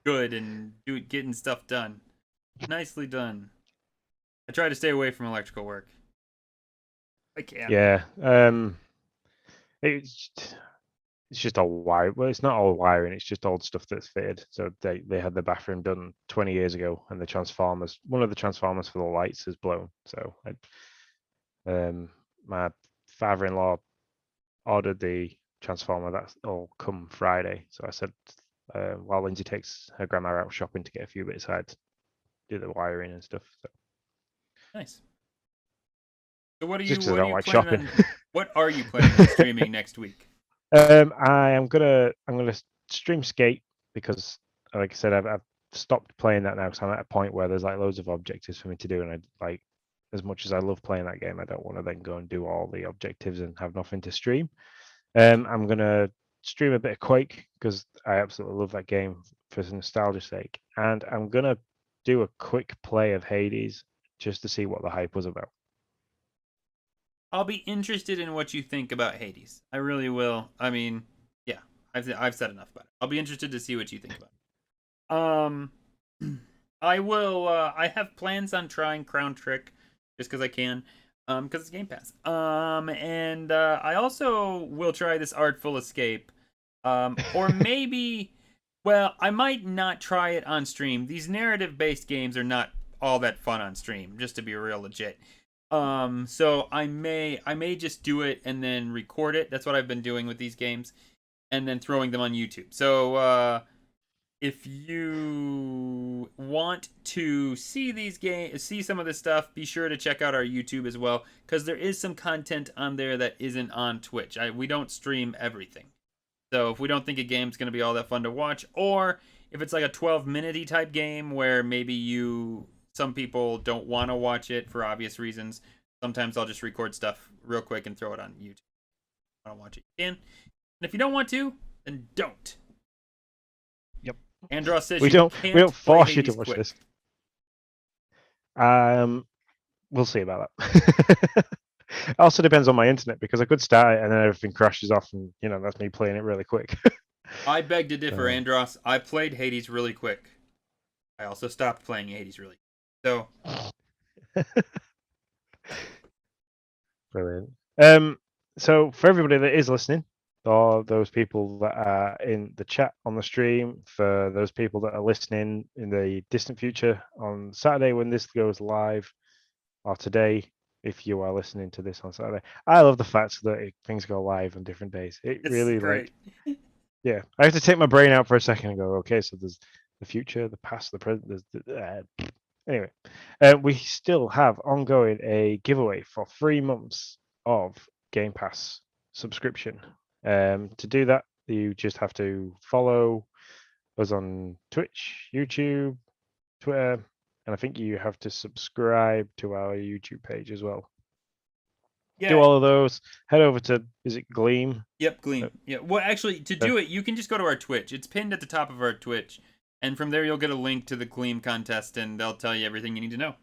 good and getting stuff done. Nicely done. I try to stay away from electrical work. I can't. yeah, it's just all wire. Well, it's not all wiring. It's just old stuff that's fitted. So they had the bathroom done 20 years ago, and one of the transformers for the lights has blown. So my father-in-law ordered the transformer. That's all come Friday. So I said, while Lindsay takes her grandma out shopping to get a few bits, I'd do the wiring and stuff. So Nice. So what are just you because I don't like shopping. What are you planning on streaming next week? I'm gonna stream Skate because, like I said, I've stopped playing that now because I'm at a point where there's like loads of objectives for me to do, and I like, as much as I love playing that game, I don't want to then go and do all the objectives and have nothing to stream. I'm gonna stream a bit of Quake because I absolutely love that game for nostalgia's sake, and I'm gonna do a quick play of Hades just to see what the hype was about. I'll be interested in what you think about Hades. I really will. I mean, yeah, I've said enough about it. I'll be interested to see what you think about it. I will. I have plans on trying Crown Trick just because I can, because it's Game Pass. And I also will try this Artful Escape, or maybe. Well, I might not try it on stream. These narrative-based games are not all that fun on stream, just to be real legit. So I may just do it and then record it. That's what I've been doing with these games, and then throwing them on YouTube. So if you want to see see some of this stuff, be sure to check out our YouTube as well, because there is some content on there that isn't on Twitch. We don't stream everything. So if we don't think a game's going to be all that fun to watch, or if it's like a 12-minute type game where maybe some people don't want to watch it for obvious reasons, sometimes I'll just record stuff real quick and throw it on YouTube. If you want to watch it, you can. And if you don't want to, then don't. Yep. Andros says we don't force you to watch quick. this. We'll see about that. It also depends on my internet, because I could start it and then everything crashes off, and that's me playing it really quick. I beg to differ, Andros. I played Hades really quick. I also stopped playing Hades really quick. So Brilliant. So for everybody that is listening, or those people that are in the chat on the stream, for those people that are listening in the distant future on Saturday when this goes live, or today, if you are listening to this on Saturday, I love the fact that things go live on different days. It's really great. Yeah, I have to take my brain out for a second and go, okay, so there's the future, the past, the present. Anyway, we still have ongoing a giveaway for 3 months of Game Pass subscription. To do that, you just have to follow us on Twitch, YouTube, Twitter, and I think you have to subscribe to our YouTube page as well. Yeah. Do all of those. Head over to, is it Gleam? Yep, Gleam. Yeah. Well, actually, to do it, you can just go to our Twitch. It's pinned at the top of our Twitch, and from there you'll get a link to the Gleam contest, and they'll tell you everything you need to know.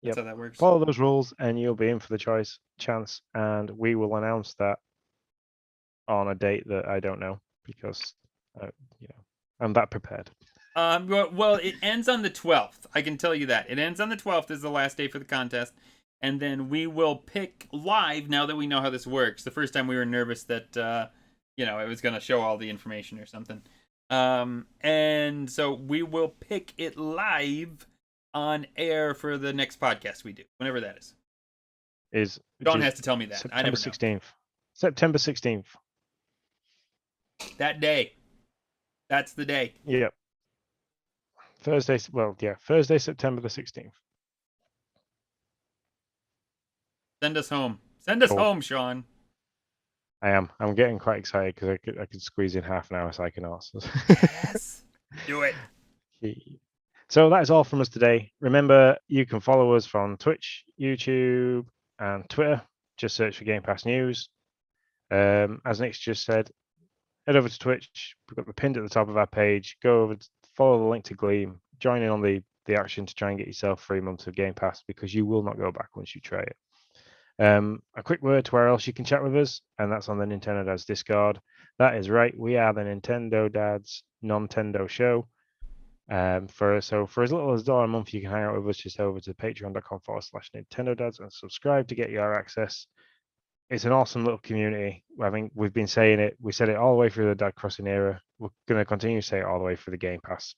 That's how that works. Follow those rules, and you'll be in for the chance, and we will announce that on a date that I don't know because, I'm that prepared. Well, it ends on the 12th. I can tell you that. It ends on the 12th is the last day for the contest. And then we will pick live now that we know how this works. The first time we were nervous that, it was going to show all the information or something. And so we will pick it live on air for the next podcast we do, whenever that is. Dawn has to tell me that. September 16th. September 16th. That day. That's the day. Yep. Thursday, Thursday, September the 16th. Send us home. Send us home, Sean. I am. I'm getting quite excited because I could squeeze in half an hour Psychonauts. Yes. Do it. So that is all from us today. Remember, you can follow us from Twitch, YouTube, and Twitter. Just search for Game Pass News. As Nick's just said, head over to Twitch. We've got the pinned at the top of our page. Go over, follow the link to Gleam. Join in on the action to try and get yourself 3 months of Game Pass because you will not go back once you try it. A quick word to where else you can chat with us, and that's on the Nintendo Dads Discord. That is right, we are the Nintendo Dads Nintendo Show. For as little as $1 a month, you can hang out with us. Just over to patreon.com/Nintendo Dads and subscribe to get your access. It's an awesome little community. I think we've been saying it. We said it all the way through the Dad Crossing era. We're going to continue to say it all the way through the Game Pass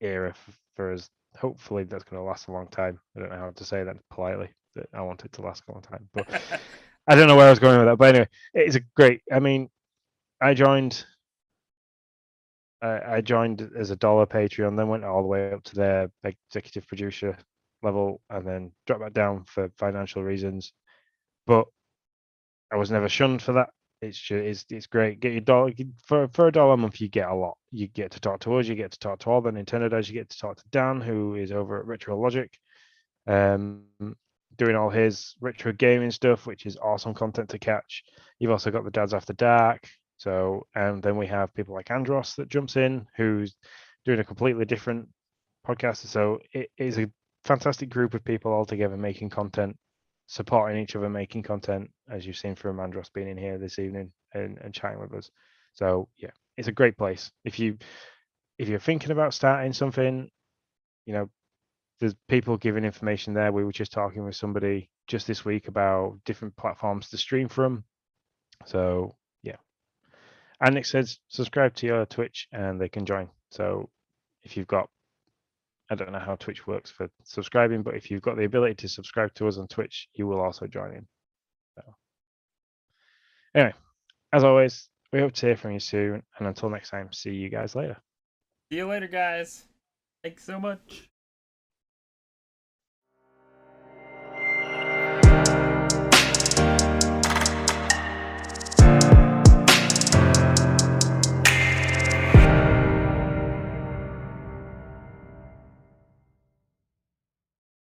era for us. Hopefully, that's going to last a long time. I don't know how to say that politely. That I want it to last a long time, but I don't know where I was going with that. But anyway, it's a great. I mean, I joined as a $1 Patreon, then went all the way up to their executive producer level, and then dropped back down for financial reasons. But I was never shunned for that. It's great. Get your dollar for $1 a month. You get a lot. You get to talk to us. You get to talk to all the Nintendo Dads. You get to talk to Dan, who is over at Retro Logic, doing all his retro gaming stuff, which is awesome content to catch. You've also got the Dads After Dark. So, and then we have people like Andros that jumps in, who's doing a completely different podcast. So it is a fantastic group of people all together making content, supporting each other, making content, as you've seen from Andros being in here this evening and chatting with us. So yeah, it's a great place. If you're thinking about starting something, there's people giving information there. We were just talking with somebody just this week about different platforms to stream from. So yeah. And Nick says subscribe to your Twitch and they can join. So if you've got, I don't know how Twitch works for subscribing, but if you've got the ability to subscribe to us on Twitch, you will also join in. So anyway, as always, we hope to hear from you soon. And until next time, see you guys later. See you later, guys. Thanks so much.